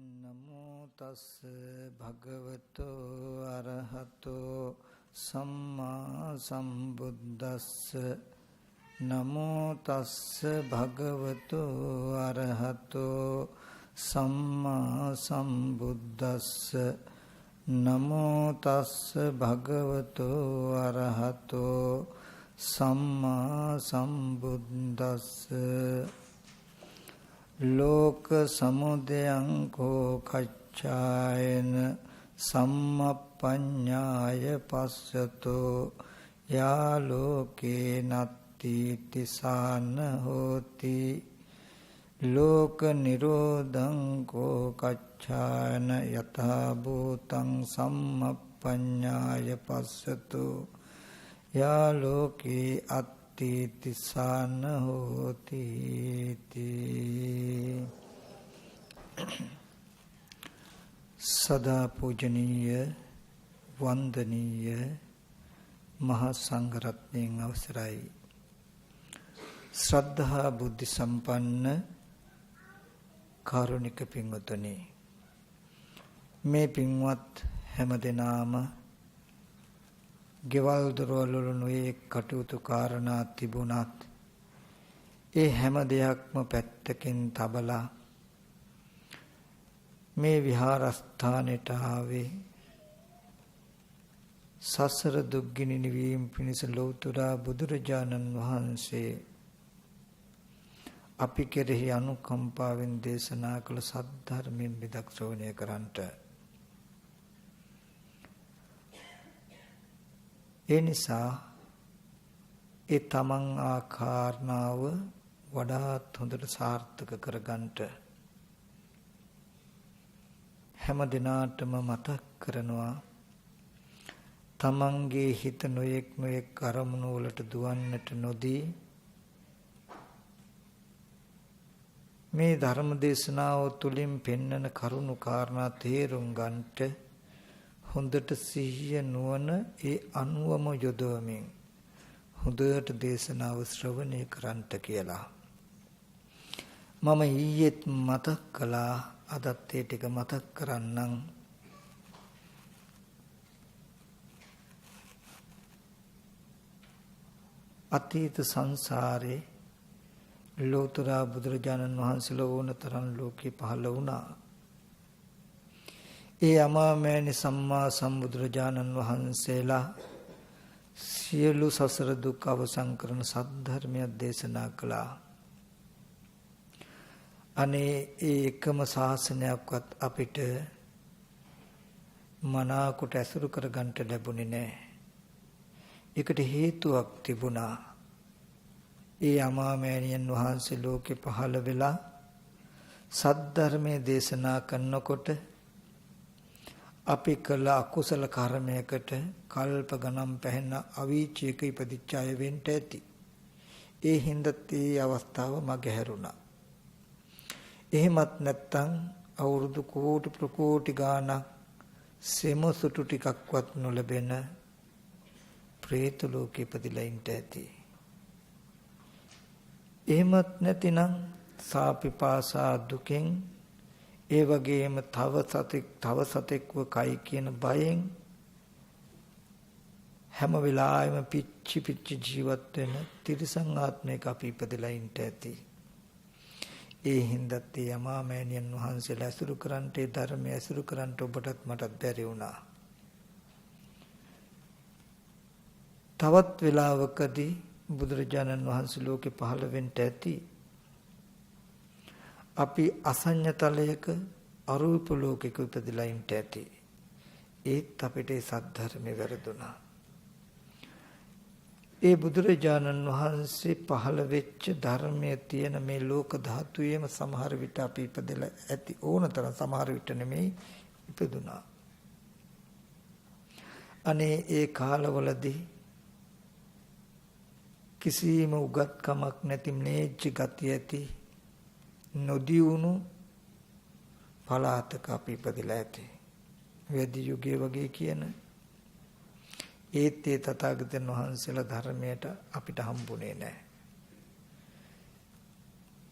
නමෝ තස් භගවතෝ අරහතෝ සම්මා සම්බුද්දස්ස නමෝ තස් භගවතෝ අරහතෝ සම්මා සම්බුද්දස්ස නමෝ තස් භගවතෝ අරහතෝ සම්මා සම්බුද්දස්ස ලෝක සමුදයං කෝ කච්චායන සම්මප්පඤ්ඤාය පස්සතෝ යා ලෝකේ නත්ති තිසාන හෝති ලෝක නිරෝධං කෝ කච්චායන යථා භූතං සම්මප්පඤ්ඤාය පස්සතෝ යා ලෝකේ තිසාන හෝති. සදා පූජනීය වන්දනීය මහා සංඝරත්නයන් අවසරයි. ශ්‍රද්ධා බුද්ධ සම්පන්න කාරුණික පින්වතුනි, මේ පින්වත් හැමදෙනාම ගෙවල් දොරවල් වල නොයේ කටයුතු කාරණා තිබුණත් ඒ හැම දෙයක්ම පැත්තකින් තබලා මේ විහාරස්ථානයට ආවේ සසර දුක්ගිනි නිවීම පිණිස ලෞතර බුදුරජාණන් වහන්සේ අපි කෙරෙහි අනුකම්පාවෙන් දේශනා කළ සද්ධර්මයෙන් විදක් ශ්‍රවණය කරන්ට. ඒ නිසා ඒ තමන් ආකාරණාව වඩාත් හොඳට සාර්ථක කරගන්නට හැම දිනාටම මතක් කරනවා. තමන්ගේ හිත නොයෙක් නොයෙක් අරමුණු වලට දුවන්නට නොදී මේ ධර්ම දේශනාව තුළින් පෙන්වන කරුණු කාරණා තේරුම් ගන්නට හොඳට සිහිය නුවණ ඒ අනුවම යොදවමින් හොඳට දේශනාව ශ්‍රවණය කරන්ට කියලා. මම ඊයේත් මතක් කළා, අදත් ඒ ටික මතක් කරන්නම්. අතීත සංසාරේ ලෝතර බුදුරජාණන් වහන්සේලා ඕනතරම් ලෝකේ පහළ වුණා. ඒ අමාමෑණි සම්මා සම්බුදුරජාණන් වහන්සේලා සියලු සසර දුක් අවසන් කරන සද්ධර්මයක් දේශනා කළා. අනේ ඒ එකම ශාසනයක්වත් අපිට මනාකොට ඇසුරු කරගන්න ලැබුණේ නැහැ. ඒකට හේතුවක් තිබුණා. ඒ අමාමෑණියන් වහන්සේ ලෝකේ පහළ වෙලා සද්ධර්මයේ දේශනා කරනකොට අපි කළ අකුසල කර්මයකට කල්ප ගණන් පැහැෙන අවීචයක ඉපදිච්ච අය වෙන්න ඇති. ඒ හින්දත් ඒ අවස්ථාව මගහැරුණා. එහෙමත් නැත්තම් අවුරුදු කෝටි ප්‍රකෝටි ගාණක් සෙමසුටු ටිකක්වත් නොලැබෙන പ്രേත ලෝකෙ ඉපදිලා ඉන්න ඇති. එහෙමත් නැතිනම් සාපිපාසා දුකෙන්, ඒ වගේම තව සතෙක්ව කයි කියන බයෙන් හැම වෙලාවෙම පිච්චි ජීවත් වෙන තිරිසන් ආත්මයක අපි ඉපදලා ඉන්න ඇති. ඒ හින්දත් ඒ අමාමෑණියන් වහන්සේලා ඇසුරු කරන්ට, ඒ ධර්මය ඇසුරු කරන්ට ඔබටත් මටත් බැරි වුණා. තවත් වෙලාවකදී බුදුරජාණන් වහන්සේ ලෝකේ පහළ වෙන්න ඇති. අපි අසඤ්ඤතලයක අරූප ලෝකයක ඉපදලා ඉන්න ඇති. ඒත් අපිට ඒ සද්ධර්මය වැරදුනා. ඒ බුදුරජාණන් වහන්සේ පහළ වෙච්ච ධර්මයේ තියෙන මේ ලෝක ධාතුයේම සමහර විට අපි ඉපදලා ඇති. ඕනතරම් සමහර විට නෙමෙයි ඉපදුනා. අනේ ඒ කාලවලදී කිසිම උගත්කමක් නැති නේච්ච ගතිය ඇති නොදියුණු පලාතක අපි ඉපදලා ඇති. වැදි යුගයේ වගේ කියන ඒත් ඒ තථාගතයන් වහන්සේලා ධර්මයට අපිට හම්බුනේ නැහැ.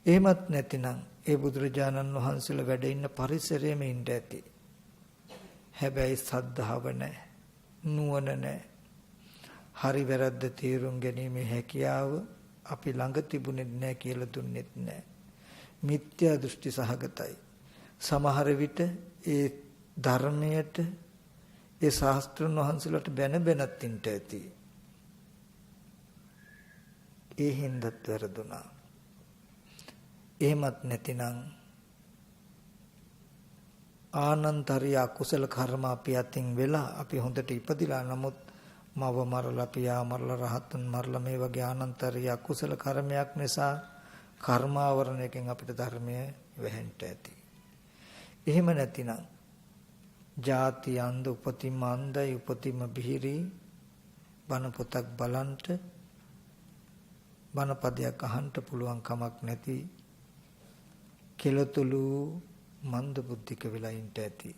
එහෙමත් නැතිනම් ඒ බුදුරජාණන් වහන්සේලා වැඩ ඉන්න පරිසරයේම ඉන්න ඇති. හැබැයි සද්ධාව නැහැ, නුවණ නැහැ. හරි වැරද්ද තේරුම් ගැනීමේ හැකියාව අපි ළඟ තිබුණේ නැහැ කියලා දුන්නෙත් නැහැ. මිත්‍යා දෘෂ්ටි සහගතයි. සමහර විට ඒ ධර්මයට ඒ ශාස්ත්‍රඥ වහන්සේලාට බැන බැනත් ඉන්න ඇති. ඒ හින්දත් වැරදුනා. එහෙමත් නැතිනම් ආනන්තරිය අකුසල කර්ම අපි අතින් වෙලා අපි හොඳට ඉපදිලා නමුත් මව මරලා පියා මරලා රහතන් මරලා මේ වගේ ආනන්තරිය අකුසල කර්මයක් නිසා කර්මාවරණයකින් අපිට ධර්මය වැහෙන්න ඇති. එහෙම නැතිනම් ජාති අන්ධ උපතිම අන්ධයි උපතිම බිහිරි බණ පොතක් බලන්ට බණ පදයක් අහන්න පුළුවන් කමක් නැති කෙලතුළු මන්ද බුද්ධික වෙලා ඉන්න ඇති.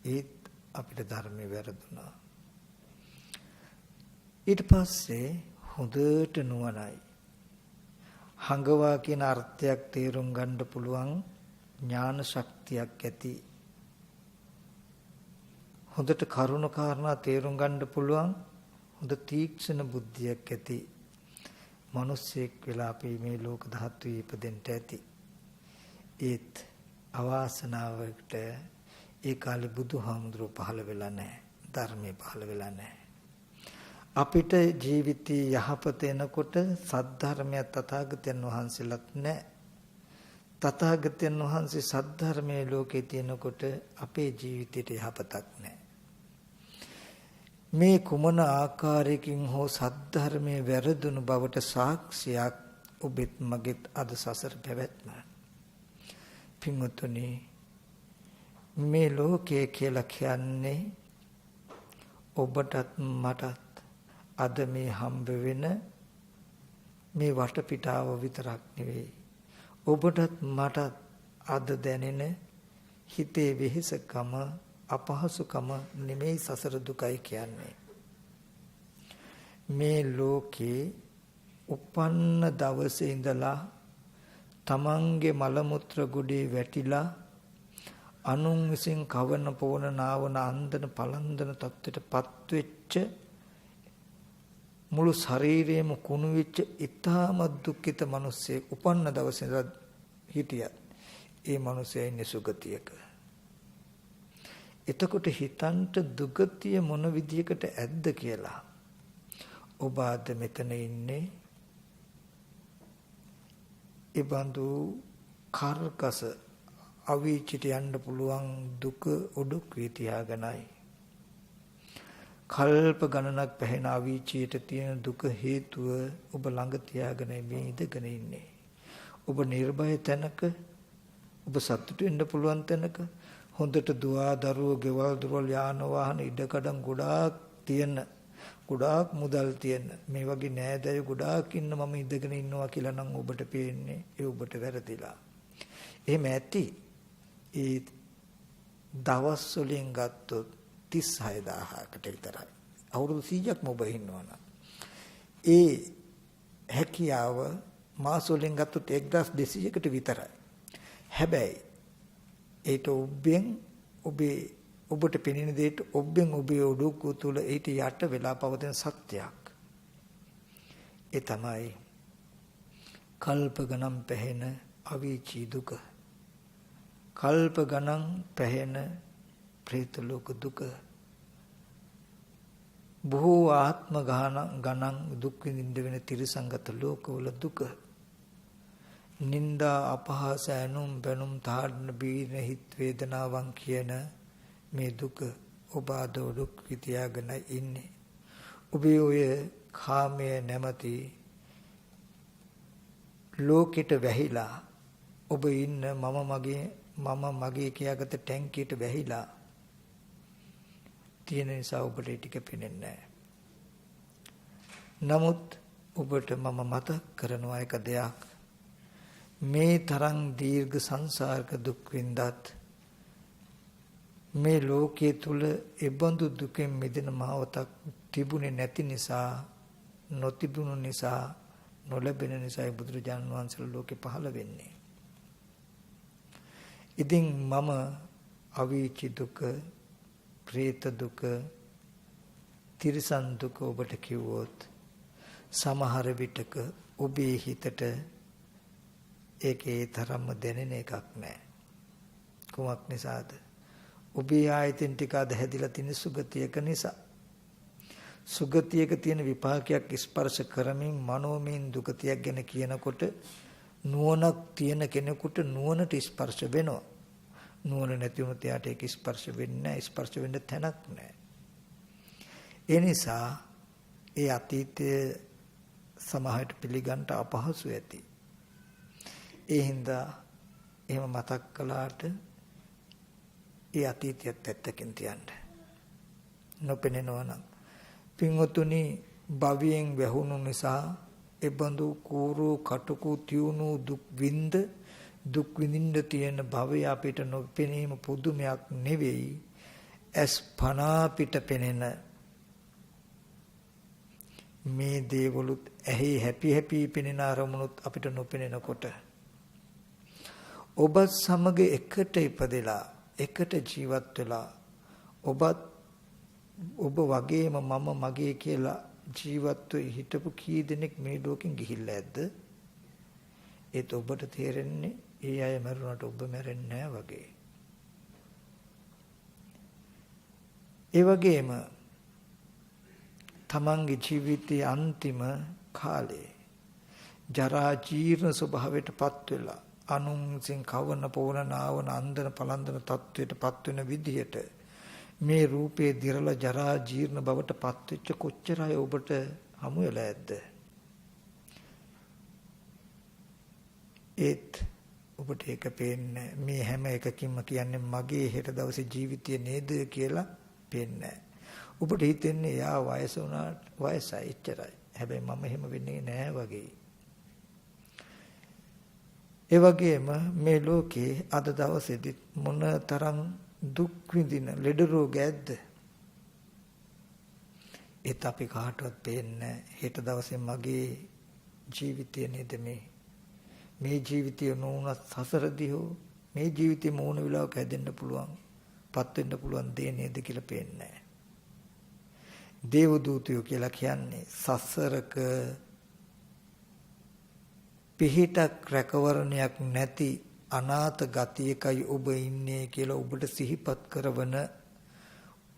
ඒත් අපිට ධර්මයේ වැරදුනා. ඊට පස්සේ හොඳට නුවණයි. හංගවා කියන අර්ථයක් තේරුම් ගන්න පුළුවන් ඥාන ශක්තියක් ඇති. හොඳට කරුණ කාරණා තේරුම් ගන්න පුළුවන් හොඳ තීක්ෂණ බුද්ධියක් ඇති. මිනිස්සෙක් වෙලා අපි මේ ලෝක ධාතුවේ ඉපදෙන්න ඇති. ඒත් අවාසනාවකට ඒ කාලේ බුදුහාමුදුරුවෝ පහළ වෙලා නැහැ. ධර්මයේ පහළ වෙලා නැහැ. අපිට ජීවිතයේ යහපත එනකොට සද්ධර්මය තථාගතයන් වහන්සේලාත් නැහැ. තථාගතයන් වහන්සේ සද්ධර්මයේ ලෝකේ තියෙනකොට අපේ ජීවිතයට යහපතක් නැහැ. මේ කුමන ආකාරයකින් හෝ සද්ධර්මයේ වැරදුණු බවට සාක්ෂියක් ඔබෙත් මගෙත් අද සසර පැවැත්ම. පින්වතුනි මේ ලෝකයේ කියලා කියන්නේ ඔබටත් මටත් අද මේ හම්බ වෙන මේ වටපිටාව විතරක් නෙවෙයි. ඔබටත් මටත් අද දැනෙන හිතේ වෙහෙසකම අපහසුකම නෙමෙයි සසර දුකයි කියන්නේ. මේ ලෝකේ උපන්න දවසේ ඉඳලා තමන්ගේ මල මුත්‍ර ගොඩේ වැටිලා අනුන් විසින් කවන පොවන නාවන අන්දන පලන්දන තත්ත්වයටපත් වෙච්ච මුළු ශරීරයම කුණු වෙච්ච ඊටම දුක්ඛිත මිනිස්සෙක් උපන්න දවසේ ඉඳලා හිටියත් ඒ මිනිසයා ඉන්නේ සුගතියක. එතකොට හිතන්ට දුගතිය මොන විදියකට ඇද්ද කියලා. ඔබ අද මෙතන ඉන්නේ ඒ බඳු කාර්කස අවීචිට යන්න පුළුවන් දුක උඩුක් විතියාගෙනයි. කල්ප ගණනක් පැහැෙන අවීචියට තියෙන දුක හේතුව ඔබ ළඟ තියාගෙන මේ ඉඳගෙන ඉන්නේ. ඔබ නිර්භය තැනක ඔබ සතුටු වෙන්න පුළුවන් තැනක හොඳට දුවා දරුවෝ ගෙවල් දොරවල් යාන වාහන ඉඩකඩම් ගොඩාක් තියෙන ගොඩාක් මුදල් තියෙන මේ වගේ නෑදෑයෝ ගොඩාක් ඉන්න මම ඉඳගෙන ඉන්නවා කියලා නම් ඔබට පේන්නේ ඒ ඔබට වැරදිලා. එහෙම ඇති. ඒ දවස් වලින් ගත්තොත් 36000කට විතරයි. අවුරුදු 100ක්ම ඔබ ඉන්නවනම් ඒ හැකියාව මාස වලින් ගත්තොත් 1200කට විතරයි. හැබැයි ඒට ඔබට පෙනෙන දෙයට ඔබෙන් ඔබේ උඩුක තුල ඊට යට වෙලා පවතින සත්‍යයක්. ඒ තමයි කල්ප ගණන් පැහැෙන අවීචී දුක. කල්ප ගණන් පැහැෙන ප්‍රේත ලෝක දුක. බොහෝ ආත්ම ගණන් දුක් විඳින්න වෙන තිරිසංගත ලෝකවල දුක. නිന്ദා අපහාස ඇනුම් බැනුම් තාඩන බීන හිත් වේදනාවන් කියන මේ දුක ඔබ අද දුක් විතියාගෙන ඉන්නේ. ඔබේ ඔය කාමයේ නැමැති ලෝකෙට වැහිලා ඔබ ඉන්න මම මගේ කියාගත ටැංකියට වැහිලා තියෙන නිසා ඔබට ටික පේන්නේ නැහැ. නමුත් ඔබට මම මතක් කරනවා එක දෙයක්. මේ තරම් දීර්ඝ සංසාරක දුක් විඳත් මේ ලෝකයේ තුල එබඳු දුකෙන් මිදෙන මාවතක් තිබුණේ නැති නිසා නොතිබුණු නිසා නොලැබෙන නිසා බුදුරජාණන් වහන්සේ ලෝකේ පහළ වෙන්නේ. ඉතින් මම අවීචි දුක, പ്രേත දුක, තිරිසන් දුක ඔබට කිව්වොත් සමහර විටක ඔබේ හිතට ඒකේ තරම්ම දැනෙන එකක් නෑ. කුමක් නිසාද? ඔබේ ආයතන ටික අද හැදිලා තියෙන සුගතියක නිසා. සුගතියක තියෙන විපාකයක් ස්පර්ශ කරමින් මනෝමයෙන් දුගතියක් ගැන කියනකොට නුවණක් තියෙන කෙනෙකුට නුවණට ස්පර්ශ වෙනවා. නුවණ නැති වුණොත් එයාට ඒක ස්පර්ශ වෙන්නේ නැහැ. ස්පර්ශ වෙන්න තැනක් නැහැ. ඒ නිසා ඒ අතීතයේ සමහරට පිළිගන්න අපහසු ඇති. ඒ හින්දා එහෙම මතක් කළාට ඒ අතීතයත් ඇත්තකින් තියන්න. නොපෙනෙනවා නම් පින්වතුනි භවයෙන් වැහුණු නිසා එබඳු කෝරු කටුකු තියුණු දුක් විඳින්න තියෙන භවය අපිට නොපෙනීම පුදුමයක් නෙවෙයි. ඇස් පනා පිට පෙනෙන මේ දේවලුත් ඇහි හැපි පෙනෙන අරමුණුත් අපිට නොපෙනෙනකොට ඔබ සමග එකට ඉපදෙලා එකට ජීවත් වෙලා ඔබ වගේම මම මගේ කියලා ජීවත්ව හිටපු කී දෙනෙක් මේ ලෝකෙන් ගිහිල්ලා ඇද්ද? ඒත් ඔබට තේරෙන්නේ ඒ අය මරුණාට ඔබ මැරෙන්නේ නැහැ වගේ. ඒ වගේම තමන්ගේ ජීවිතයේ අන්තිම කාලේ ජරා ජීර්ණ ස්වභාවයටපත් වෙලා අනුන්සින් කවන පොවන නාවන අන්දන පලන්දන තත්වයටපත් වෙන විදිහට මේ රූපේ දිරලා ජරා ජීර්ණ බවටපත් වෙච්ච කොච්චර අය ඔබට හමු වෙලා ඇද්ද? ඒත් ඔබට ඒක පේන්නේ මේ හැම එකකින්ම කියන්නේ මගේ හෙට දවසේ ජීවිතය නේද කියලා පේන්නේ. ඔබට හිතෙන්නේ යා වයස වුණාට වයසයි එච්චරයි. හැබැයි මම එහෙම වෙන්නේ නෑ වගේ. ඒ වගේම මේ ලෝකේ අද දවසේදී මොන තරම් දුක් විඳින ලෙඩ රෝග ඇද්ද? ඒත් අපි කාටවත් පේන්නේ හෙට දවසේ මගේ ජීවිතය නේද මේ ජීවිතය නොවුනත් සසරදී හෝ මේ ජීවිතේ මොන වෙලාවක හැදෙන්න පුළුවන් පත් වෙන්න පුළුවන් දේ නේද කියලා පේන්නේ. දේව දූතයෝ කියලා කියන්නේ සසරක පිහිටක් රැකවරණයක් නැති අනාථ ගතියකයි ඔබ ඉන්නේ කියලා ඔබට සිහිපත් කරවන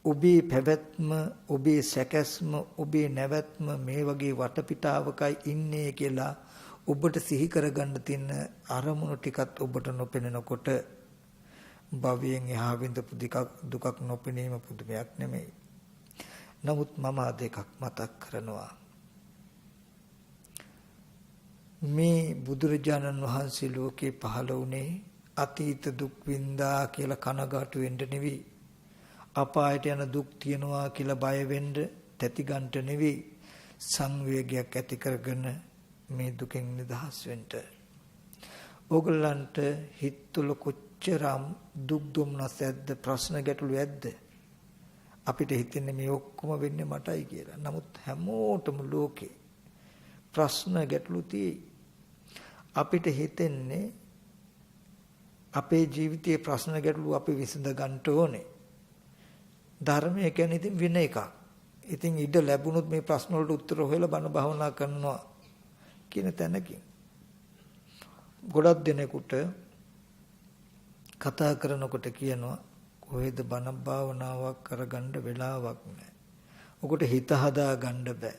ඔබේ පැවැත්ම ඔබේ සැකැස්ම ඔබේ නැවැත්ම මේ වගේ වටපිටාවකයි ඉන්නේ කියලා ඔබට සිහි කරගන්න තියෙන අරමුණු ටිකත් ඔබට නොපෙනෙනකොට භවයෙන් එහා විඳපු දුකක් නොපෙනීම පුදුමයක් නෙමෙයි. නමුත් මම අද එකක් මතක් කරනවා. මේ බුදුරජාණන් වහන්සේ ලෝකේ පහළ වුණේ අතීත දුක් විඳා කියලා කනගාටු වෙන්න නෙවෙයි. අපායට යන දුක් තියනවා කියලා බය වෙන්න තැති ගන්නට නෙවෙයි. සංවේගයක් ඇති කරගෙන මේ දුකෙන් නිදහස් වෙන්න. ඕගොල්ලන්ට හිතවල කොච්චරම් දුක් දුම්නස් ඇද්ද, ප්‍රශ්න ගැටලු ඇද්ද? අපිට හිතෙන්නේ මේ ඔක්කොම වෙන්නේ මටයි කියලා. නමුත් හැමෝටම ලෝකේ ප්‍රශ්න ගැටලු තියෙයි. අපිට හිතෙන්නේ අපේ ජීවිතයේ ප්‍රශ්න ගැටලු අපි විසඳ ගන්න ඕනේ. ධර්මය කියන්නේ ඉතින් වෙන එකක්. ඉතින් ඉඩ ලැබුණොත් මේ ප්‍රශ්න වලට උත්තර හොයලා බණ භාවනා කරනවා කියන තැනකින් ගොඩක් දෙනෙකුට කතා කරනකොට කියනවා කොහෙද බණ භාවනාවක් කරගන්න වෙලාවක් නැහැ. ඔකට හිත හදා ගන්න බෑ.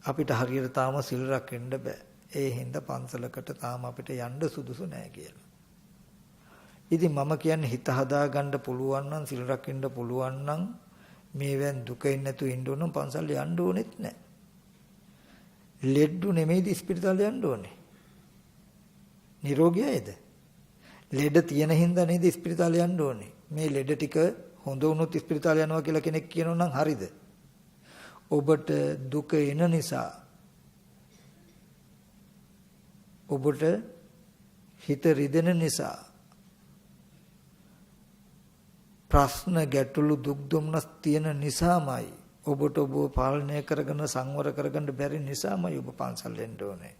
අපිට හරියට තාම සිල් රැකෙන්න බෑ. ඒ හින්දා පන්සලකට තාම අපිට යන්න සුදුසු නැහැ කියලා. ඉතින් මම කියන්නේ හිත හදා ගන්න පුළුවන් නම් සිල් රැකෙන්න පුළුවන් නම් මේවෙන් දුකින් නැතුව ඉන්න ඕන පන්සල් යන්න ඕනෙත් නැහැ. ලෙඩු නෙමෙයිද ස්පිරිතාලේ යන්න ඕනේ. නිරෝගියයිද? ලෙඩ තියෙන හින්දා නේද ස්පිරිතාලේ යන්න ඕනේ. මේ ලෙඩ ටික හොඳ වුණොත් ස්පිරිතාලේ යනවා කියලා කෙනෙක් කියනවා නම් හරිද? ඔබට දුක එන නිසා ඔබට හිත රිදෙන නිසා ප්‍රශ්න ගැටලු දුක් දුම්නස් තියෙන නිසාමයි ඔබට ඔබ පාලනය කරගෙන සංවර කරගන්න බැරි නිසාමයි ඔබ පන්සල් එන්න ඕනේ.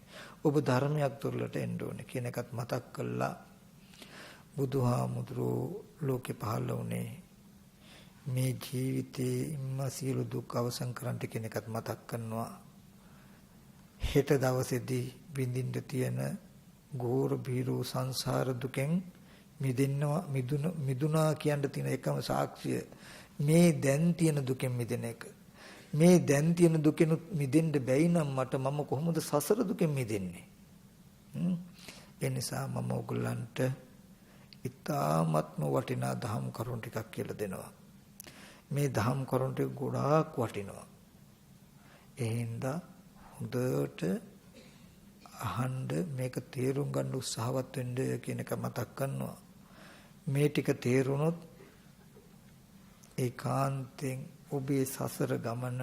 ඔබ ධර්මයක් තුරලට එන්න ඕනේ කියන එකත් මතක් කළා. බුදුහාමුදුරෝ ලෝකේ පහළ වුණේ මේ ජීවිතේ ඉම්ම සියලු දුක් අවසන් කරන්ට කියන එකත් මතක් කරනවා. හෙට දවසේදී විඳින්න තියෙන ගෝර බීරෝ සංසාර දුකෙන් මිදුණා කියන තියෙන එකම සාක්ෂිය මේ දැන් තියෙන දුකෙන් මිදෙන එක. මේ දැන් තියෙන දුකෙන් මිදෙන්න බැයි නම් මට මම කොහොමද සසර දුකෙන් මිදෙන්නේ? ඒ නිසා මම ඔයගොල්ලන්ට ඉතාමත්ම වටිනා දහම් කරුණු ටිකක් කියලා දෙනවා. මේ දහම් කරුණු ටික ගොඩාක් වටිනවා. ඒ හින්දා හොඳට අහන්න මේක තේරුම් ගන්න උත්සාහවත් වෙන්න කියන එක මතක් කරනවා. මේ ටික තේරුනොත් ඒකාන්තයෙන් ඔබේ සසර ගමන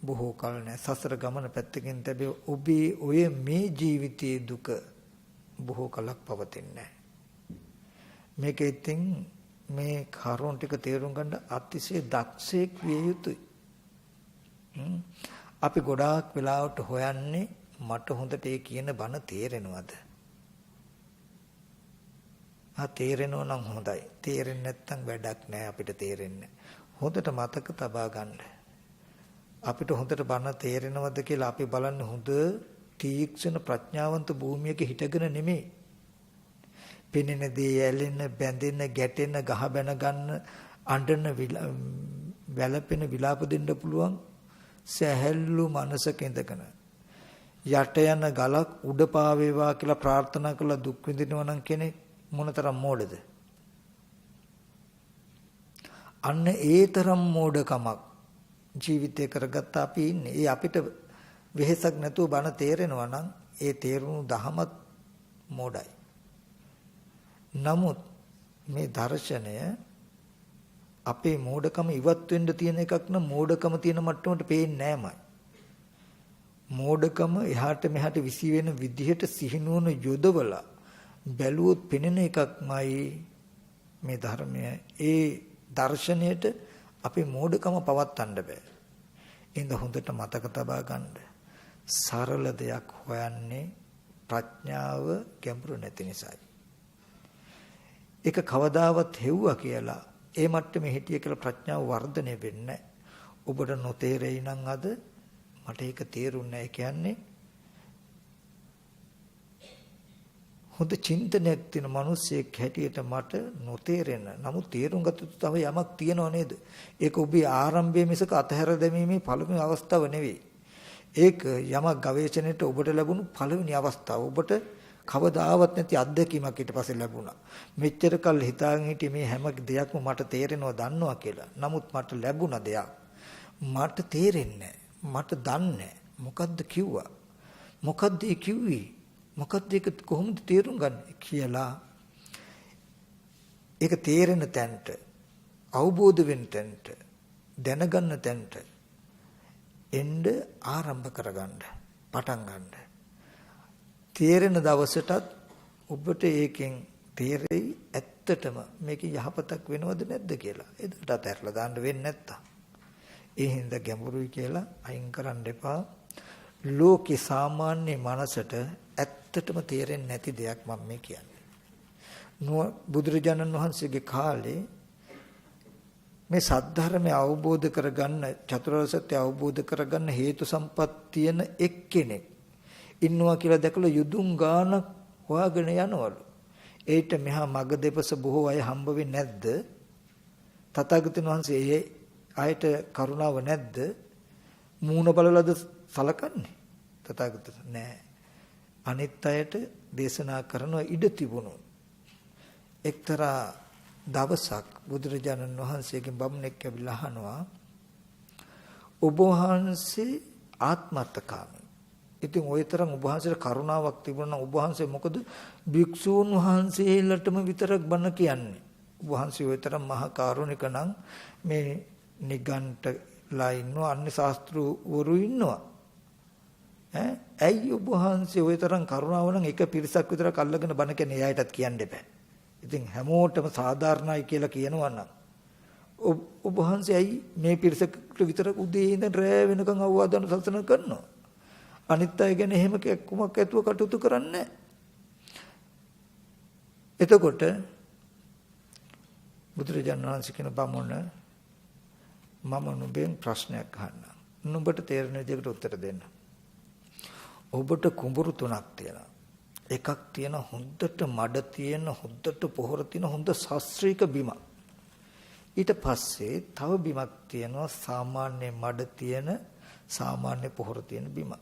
බොහෝ කල නැහැ. සසර ගමන පැත්තකින් තැබේ ඔබේ ඔය මේ ජීවිතයේ දුක බොහෝ කලක් පවතින්නේ නැහැ. මේක ඉතින් මේ කරුණ ටික තේරුම් ගන්න අතිශය දක්ෂයෙක් විය යුතුයි. අපි ගොඩාක් වෙලාවට හොයන්නේ මට හොඳට ඒ කියන බණ තේරෙනවද? තේරෙනවා නම් හොඳයි. තේරෙන්නේ නැත්නම් වැඩක් නැහැ අපිට තේරෙන්නේ. හොඳට මතක තබා ගන්න. අපිට හොඳට බණ තේරෙනවද කියලා අපි බලන්නේ හොඳ තීක්ෂණ ප්‍රඥාවන්ත භූමියක හිටගෙන නෙමෙයි. පෙනෙන දේ ඇලෙන, බැඳෙන, ගැටෙන, ගහ බැන ගන්න, අඬන, වැළපෙන, විලාප දෙන්න පුළුවන් සැහැල්ලු මනසක ඉඳගෙන යට යන ගලක් උඩ පාවේවා කියලා ප්‍රාර්ථනා කරලා දුක් විඳිනවා නම් කෙනෙක් මොනතරම් මෝඩද? අන්න ඒ තරම් මෝඩකමක් ජීවිතේ කරගත්ත අපි ඉන්නේ. ඒ අපිට වෙහෙසක් නැතුව බණ තේරෙනවා නම් ඒ තේරුණු දහමත් මෝඩයි. නමුත් මේ දර්ශනය අපේ මෝඩකම ඉවත් වෙන්න තියෙන එකක් නම් මෝඩකම තියෙන මට්ටමට පේන්නේ නෑමයි. මෝඩකම එහාට මෙහාට විසි වෙන විදිහට සිහිනුවන යොදවලා බැලුවොත් පෙනෙන එකක්මයි මේ ධර්මය. ඒ දර්ශනයට අපේ මෝඩකම පවත්වන්න බෑ. එහෙනම් හොඳට මතක තබා ගන්න. සරල දෙයක් හොයන්නේ ප්‍රඥාව ගැඹුරු නැති නිසායි. ඒක කවදාවත් හෙව්වා කියලා ඒ මට්ටමේ හිටිය කියලා ප්‍රඥාව වර්ධනය වෙන්නේ නැහැ. ඔබට නොතේරෙයි නම් අද මට ඒක තේරුන්නේ නැහැ කියන්නේ හොඳ චින්තනයක් තියෙන මිනිස්සෙක් හැටියට මට නොතේරෙන. නමුත් තේරුම් ගත යුතු තව යමක් තියෙනව නේද? ඒක ඔබේ ආරම්භයේ මිසක අතහැර දැමීමේ පළවෙනි අවස්ථාව නෙවෙයි. ඒක යමක් ගවේෂණයට ඔබට ලැබුණු පළවෙනි අවස්ථාව. ඔබට කවදාවත් නැති අත්දැකීමක් ඊට පස්සේ ලැබුණා. මෙච්චර කල් හිතාගෙන හිටියේ මේ හැම දෙයක්ම මට තේරෙනවා දන්නවා කියලා. නමුත් මට ලැබුණ දෙයක් මට තේරෙන්නේ මට දන්නේ මොකද්ද කිව්වා? මොකද්ද ඒ කිව්වේ? මොකද්ද ඒක කොහොමද තේරුම් ගන්න කියලා ඒක තේරෙන තැනට අවබෝධ වෙන තැනට දැනගන්න තැනට එන්න ආරම්භ කරගන්න පටන් ගන්න. තේරෙන දවසටත් ඔබට ඒකෙන් තේරෙයි ඇත්තටම මේක යහපතක් වෙනවද නැද්ද කියලා. එතකොට අතහැරලා දාන්න වෙන්නේ නැත්තම්. ඒ හින්දා ගැඹුරුයි කියලා අයින් කරන්න එපා. ලෝකේ සාමාන්‍ය මනසට ඇත්තටම තේරෙන්නේ නැති දෙයක් මම මේ කියන්නේ. බුදුරජාණන් වහන්සේගේ කාලේ මේ සද්ධර්මය අවබෝධ කරගන්න චතුරාර්ය සත්‍ය අවබෝධ කරගන්න හේතු සම්පත් තියෙන එක්කෙනෙක් ඉන්නවා කියලා දැකලා යුදුම් ගානක් හොයාගෙන යනවලු. ඒිට මෙහා මග දෙපස බොහෝ අය හම්බ වෙන්නේ නැද්ද? තථාගතයන් වහන්සේ ඒ අයට කරුණාව නැද්ද? මූණ බලලද සලකන්නේ? තථාගතයන් නෑ. අනිත් අයට දේශනා කරන ඉඩ තිබුණු. එක්තරා දවසක් බුදුරජාණන් වහන්සේගෙන් බමුණෙක් ඇවිල්ලා අහනවා ඔබ වහන්සේ ආත්මර්ථකාමී. ඉතින් ওই තරම් ඔබ වහන්සේට කරුණාවක් තිබුණා නම් ඔබ වහන්සේ මොකද භික්ෂූන් වහන්සේලටම විතරක් බණ කියන්නේ? ඔබ වහන්සේ ওই තරම් මහා කරුණික නම් මේ නිගණ්ඨලා ඉන්නවා අන්‍ය ශාස්ත්‍රවරු ඉන්නවා. ඇයි ඔබ වහන්සේ ওই තරම් කරුණාව නම් එක පිරිසක් විතරක් අල්ලගෙන බණ කියන්නේ එයාටත් කියන්න එපා. ඉතින් හැමෝටම සාධාරණයි කියලා කියනවා නම් ඔබ වහන්සේ ඇයි මේ පිරිසකට විතරක් උදේ ඉඳන් රැ වෙනකන් අවවාදන සල්සන කරනවා? අනිත් අය ගැන එහෙම කුමක් ඇතුව කටයුතු කරන්නේ එතකොට බුදුරජාණන් වහන්සේ කියන බමුණ මම නුඹෙන් ප්‍රශ්නයක් අහන්නම්. නුඹට තේරෙන විදිහකට උත්තර දෙන්න. ඔබට කුඹුරු තුනක් තියෙනවා. එකක් තියෙන හොඳට මඩ තියෙන හොඳට පොහොර තියෙන හොඳ ශාස්ත්‍රීය බිමක්. ඊට පස්සේ තව බිමක් තියෙනවා සාමාන්‍ය මඩ තියෙන සාමාන්‍ය පොහොර තියෙන බිමක්.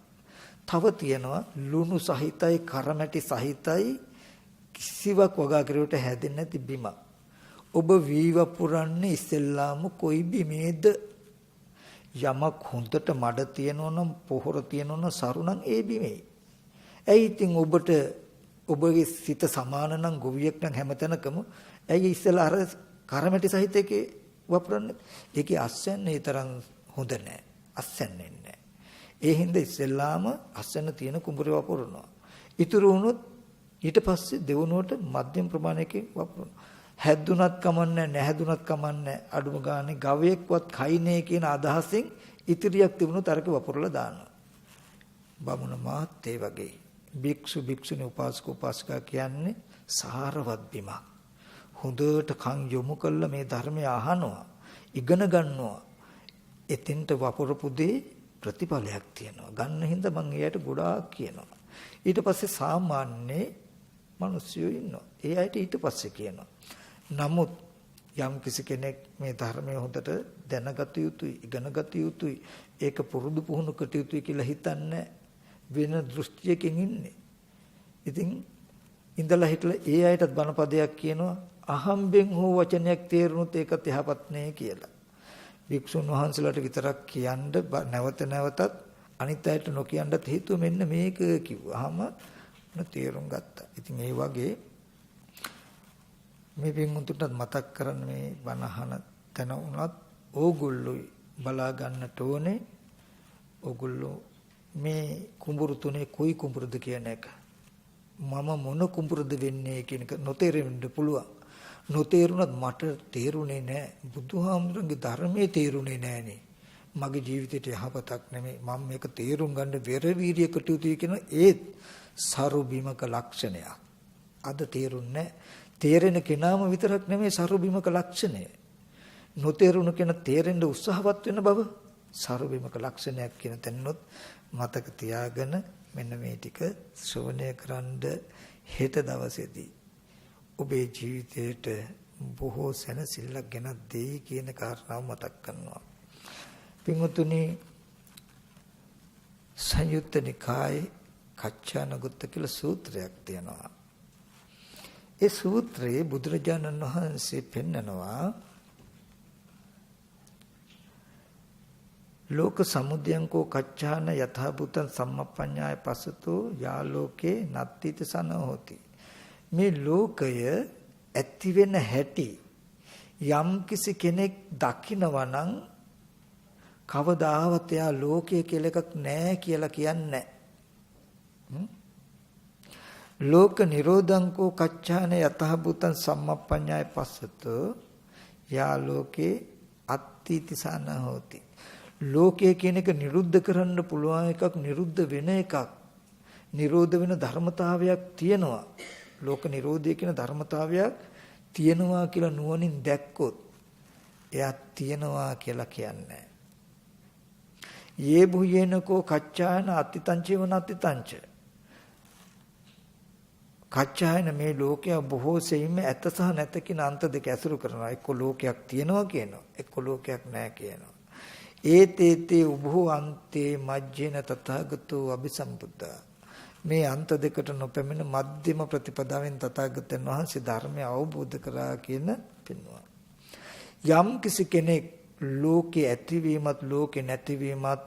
තව තියෙනවා ලුණු සහිතයි කරමැටි සහිතයි කිසිවක් වගා කිරුවට හැදෙන්නේ නැති බිමක්. ඔබ වී වපුරන්නේ ඉස්සෙල්ලාම කොයි බිමේද? යමක් හොඳට මඩ තියෙනවා නම් පොහොර තියෙනවා නම් සරු නම් ඒ බිමේ. ඇයි ඉතින් ඔබට ඔබගේ සිත සමාන නම් ගොවියෙක් නම් හැමතැනකම ඇයි ඉස්සෙල්ලා අර කරමැටි සහිත එකේ වපුරන්නේ? ඒකේ අස්වැන්නේ තරම් හොඳ නැහැ. අස්වැන්නේ නැහැ. ඒ හින්දා ඉස්සෙල්ලාම අස්වැන්න තියෙන කුඹුරේ වපුරනවා. ඉතුරු වුණොත් ඊට පස්සේ දෙවනුවට මධ්‍යම ප්‍රමාණයකින් වපුරනවා. හැදුනත් කමන්නේ නැහැදුනත් කමන්නේ අඩුම ගානේ ගවයෙක්වත් කයිනේ කියන අදහසින් ඉතිරියක් තිබුණොත් අරක වපුරලා දානවා. බමුණ මාත් ඒ වගේ භික්ෂු භික්ෂුණී උපාසක උපාසිකා කියන්නේ සාරවත් බිමක්. හොඳට කන් යොමු කළා මේ ධර්මය අහනවා ඉගෙන ගන්නවා. එතෙන්ට වපුරපු දේ ප්‍රතිඵලයක් තියෙනවා. ගන්න හින්දා මම එයාට ගොඩාක් කියනවා. ඊට පස්සේ සාමාන්‍ය මිනිස්සු ඉන්නවා. ඒ අයට ඊට පස්සේ කියනවා. නමුත් යම් කිසි කෙනෙක් මේ ධර්මය හොඳට දැනගත යුතුයි, ඉගෙනගත යුතුයි, ඒක පුරුදු පුහුණු කට යුතුයි කියලා හිතන්නේ වෙන දෘෂ්ටියකින් ඉන්නේ. ඉතින් ඉඳලා හිටලා ඒ අයටත් බණපදයක් කියනවා අහම්බෙන් හෝ වචනයක් තේරුනොත් ඒකත් යහපත් නේ කියලා. වික්ෂුන් වහන්සේලාට විතරක් කියන්න නැවත නැවතත් අනිත් අයට නොකියන්නත් හේතුව මෙන්න මේක කිව්වහම තේරුම් ගත්තා. ඉතින් ඒ වගේ මේ පින්වුන්ට මතක් කරන්න මේ බණහන තැන උනත් ඕගොල්ලෝ බලා ගන්නට ඕනේ. ඕගොල්ලෝ මේ කුඹුරු තුනේ කොයි කුඹුරුද කියන එක මම මොන කුඹුරුද වෙන්නේ කියන එක නොතේරෙන්න පුළුවන්. නොතේරුණත් මට තේරුනේ නැහැ. බුදුහාමුදුරන්ගේ ධර්මයේ තේරුනේ නැහනේ. මගේ ජීවිතේට යහපතක් නෙමෙයි. මම මේක තේරුම් ගන්න වෙර වීර්ය කටයුතු කියන ඒත් සරු බිමක ලක්ෂණයක්. අද තේරුන්නේ තේරෙන කෙනාම විතරක් නෙමෙයි සරු බිමක ලක්ෂණය. නොතේරුණු කෙනා තේරෙන්න උත්සාහවත් වෙන බව සරු බිමක ලක්ෂණයක් කියන තැනොත් මතක තියාගෙන මෙන්න මේ ටික ශ්‍රවණය කරන්ඩ හෙට දවසේදී ඔබේ ජීවිතයට බොහෝ සැනසෙල්ලක් ගෙනත් දෙයි කියන කාරණාව මතක් කරනවා. පින්වතුනි සංයුත්ත නිකායේ කච්චානගුත්ත කියලා සූත්‍රයක් තියෙනවා. ඒ සූත්‍රයේ බුදුරජාණන් වහන්සේ පෙන්නනවා ලෝක සමුදයං කෝ කච්චාන යථා භූතං සම්මප්පඤ්ඤාය පස්සතෝ යා ලෝකේ නත්තිත සන හෝති. මේ ලෝකය ඇති වෙන හැටි යම් කිසි කෙනෙක් දකිනවා නම් කවදාවත් එයා ලෝකය කියලා එකක් නැහැ කියලා කියන්නේ. ලෝක නිරෝධං කෝ කච්චාන යතහ භූතං සම්මප්පඤ්ඤාය පස්සතෝ යා ලෝකේ අත්ථීතිසන හෝති. ලෝකය කියන එක නිරුද්ධ කරන්න පුළුවන් එකක්, නිරුද්ධ වෙන එකක්, නිරෝධ වෙන ධර්මතාවයක් තියෙනවා. ලෝක නිරෝධය කියන ධර්මතාවයක් තියෙනවා කියලා නුවණින් දැක්කොත් එයා තියෙනවා කියලා කියන්නේ. යේ බුයේනකෝ කච්චායන අත්තිතංචේව නත්තිතංච. කච්චායන මේ ලෝකය බොහෝ සෙයින්ම ඇත සහ නැත කියන අන්ත දෙක ඇසුරු කරනවා. එක්ක ලෝකයක් තියෙනවා කියනවා, එක්ක ලෝකයක් නැහැ කියනවා. ඒතේතේ උභෝ අන්තේ මජ්ජේන තථාගතෝ අபிසම්බුද්ධා. මේ අන්ත දෙකට නොපැමිණ මධ්‍යම ප්‍රතිපදාවෙන් තථාගතයන් වහන්සේ ධර්මය අවබෝධ කරා කියන පෙන්වනවා. යම් කිසි කෙනෙක් ලෝකේ ඇතිවීමත් ලෝකේ නැතිවීමත්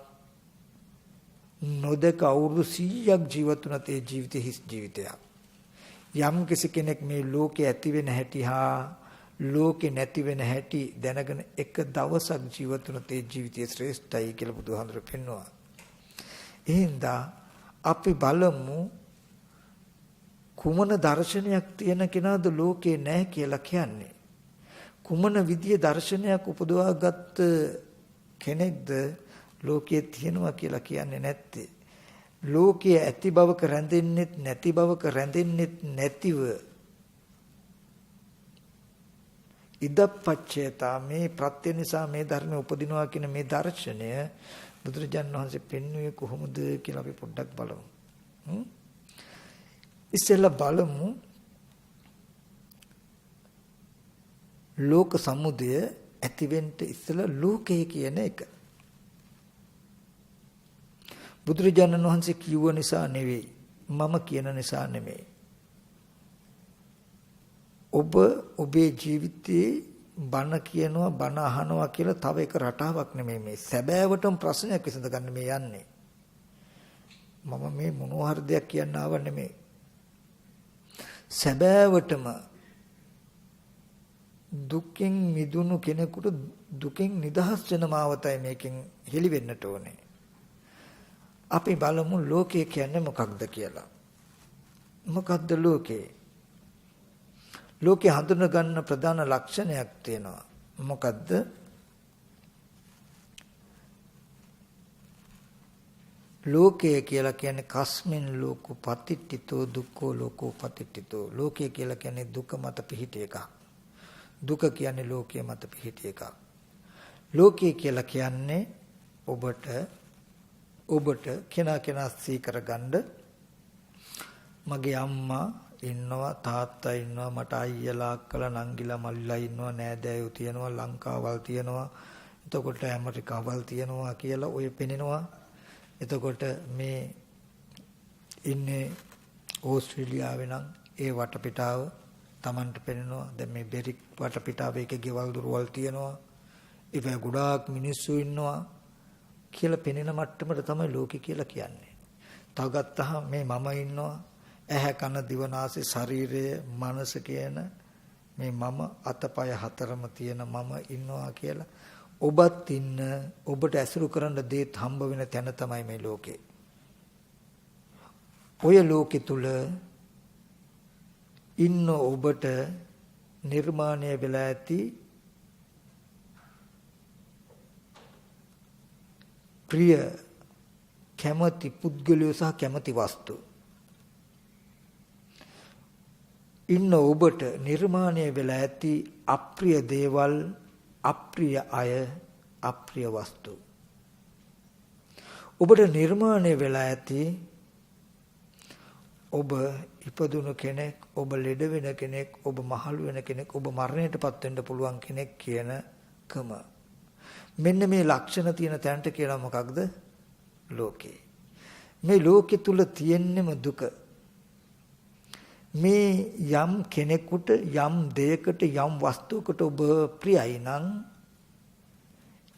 නොදක අවුරුදු 100ක් ජීවත් වුණත් ඒ ජීවිතේ හිස් ජීවිතයක්. යම් කිසි කෙනෙක් මේ ලෝකේ ඇති වෙන හැටි හා ලෝකේ නැති වෙන හැටි දැනගෙන එක දවසක් ජීවත් වුණත් ඒ ජීවිතය ශ්‍රේෂ්ඨයි කියලා බුදුහාමුදුරු පෙන්වනවා. එහෙනම් අපි බලමු කුමන දර්ශනයක් තියෙන කෙනාද ලෝකේ නැහැ කියලා කියන්නේ. කුමන විදිය දර්ශනයක් උපදවාගත් කෙනෙක්ද ලෝකයේ තියෙනවා කියලා කියන්නේ නැත්තේ. ලෝකයේ ඇති බවක රැඳෙන්නෙත් නැති බවක රැඳෙන්නෙත් නැතිව ඉදප්පච්චේතා මේ ප්‍රත්‍ය නිසා මේ ධර්මය උපදිනවා කියන මේ දර්ශනය බුදුරජාණන් වහන්සේ පෙන්වුවේ කොහොමද කියලා අපි පොඩ්ඩක් බලමු. ඉස්සෙල්ලා බලමු ලෝක සමුදය ඇතිවෙන්න ඉස්සෙල්ලා ලෝකය කියන එක. බුදුරජාණන් වහන්සේ කිව්ව නිසා නෙවෙයි, මම කියන නිසා නෙමෙයි. ඔබ ඔබේ ජීවිතේ බණ කියනවා බණ අහනවා කියලා තව එක රටාවක් නෙමෙයි මේ. සැබෑවටම ප්‍රශ්නයක් විසඳ ගන්න මේ යන්නේ. මම මේ මොනවා හරි දෙයක් කියන්න ආව නෙමෙයි. සැබෑවටම දුකින් මිදුණු කෙනෙකුට දුකින් නිදහස් වෙන මාවතයි මේකෙන් හෙළි වෙන්නට ඕනේ. අපි බලමු ලෝකය කියන්නේ මොකක්ද කියලා. මොකක්ද ලෝකේ? ලෝකේ හඳුන ගන්න ප්‍රධාන ලක්ෂණයක් තියෙනවා. මොකද්ද? ලෝකය කියලා කියන්නේ කස්මින් ලෝකෝ පතිට්ඨිතෝ දුක්ඛෝ ලෝකෝ පතිට්ඨිතෝ. ලෝකය කියලා කියන්නේ දුක මත පිහිටි එකක්. දුක කියන්නේ ලෝකයේ මත පිහිටි එකක්. ලෝකය කියලා කියන්නේ ඔබට කෙනා සී කරගන්න මගේ අම්මා ඉන්නවා, තාත්තා ඉන්නවා, මට අයියලා අක්කලා නංගිලා මල්ලිලා ඉන්නවා, නෑදෑයෝ තියෙනවා, ලංකාවල් තියෙනවා, එතකොට ඇමරිකාවල් තියෙනවා කියලා ඔය පෙනෙනවා. එතකොට මේ ඉන්නේ ඕස්ට්‍රේලියාවේ නම් ඒ වටපිටාව Tamanට පෙනෙනවා. දැන් මේ බෙරික් වටපිටාවේ එක ගෙවල් දොරවල් තියෙනවා. ඒවා ගොඩාක් මිනිස්සු ඉන්නවා කියලා පෙනෙන මට්ටමට තමයි ලෝකෙ කියලා කියන්නේ. තව ගත්තහම මේ මම ඉන්නවා. ඇහැ කන දිව නාසය ශරීරය මනස කියන මේ මම අතපය හතරම තියෙන මම ඉන්නවා කියලා ඔබත් ඉන්න ඔබට ඇසුරු කරන්න දේත් හම්බ වෙන තැන තමයි මේ ලෝකේ. ඔය ලෝකෙ තුල ඉන්න ඔබට නිර්මාණය වෙලා ඇති ප්‍රිය කැමැති පුද්ගලයෝ සහ කැමැති වස්තු ඉන්න ඔබට නිර්මාණය වෙලා ඇති අප්‍රිය දේවල්, අප්‍රිය අය, අප්‍රිය වස්තු. ඔබට නිර්මාණය වෙලා ඇති ඔබ ඉපදුණු කෙනෙක්, ඔබ ලෙඩ වෙන කෙනෙක්, ඔබ මහලු වෙන කෙනෙක්, ඔබ මරණයටපත් වෙන්න පුළුවන් කෙනෙක් කියන කම. මෙන්න මේ ලක්ෂණ තියෙන තැනට කියලා මොකක්ද? ලෝකේ. මේ ලෝකෙ තුල තියෙන්නම දුක. මේ යම් කෙනෙකුට යම් දෙයකට යම් වස්තුවකට ඔබ ප්‍රියයි නම්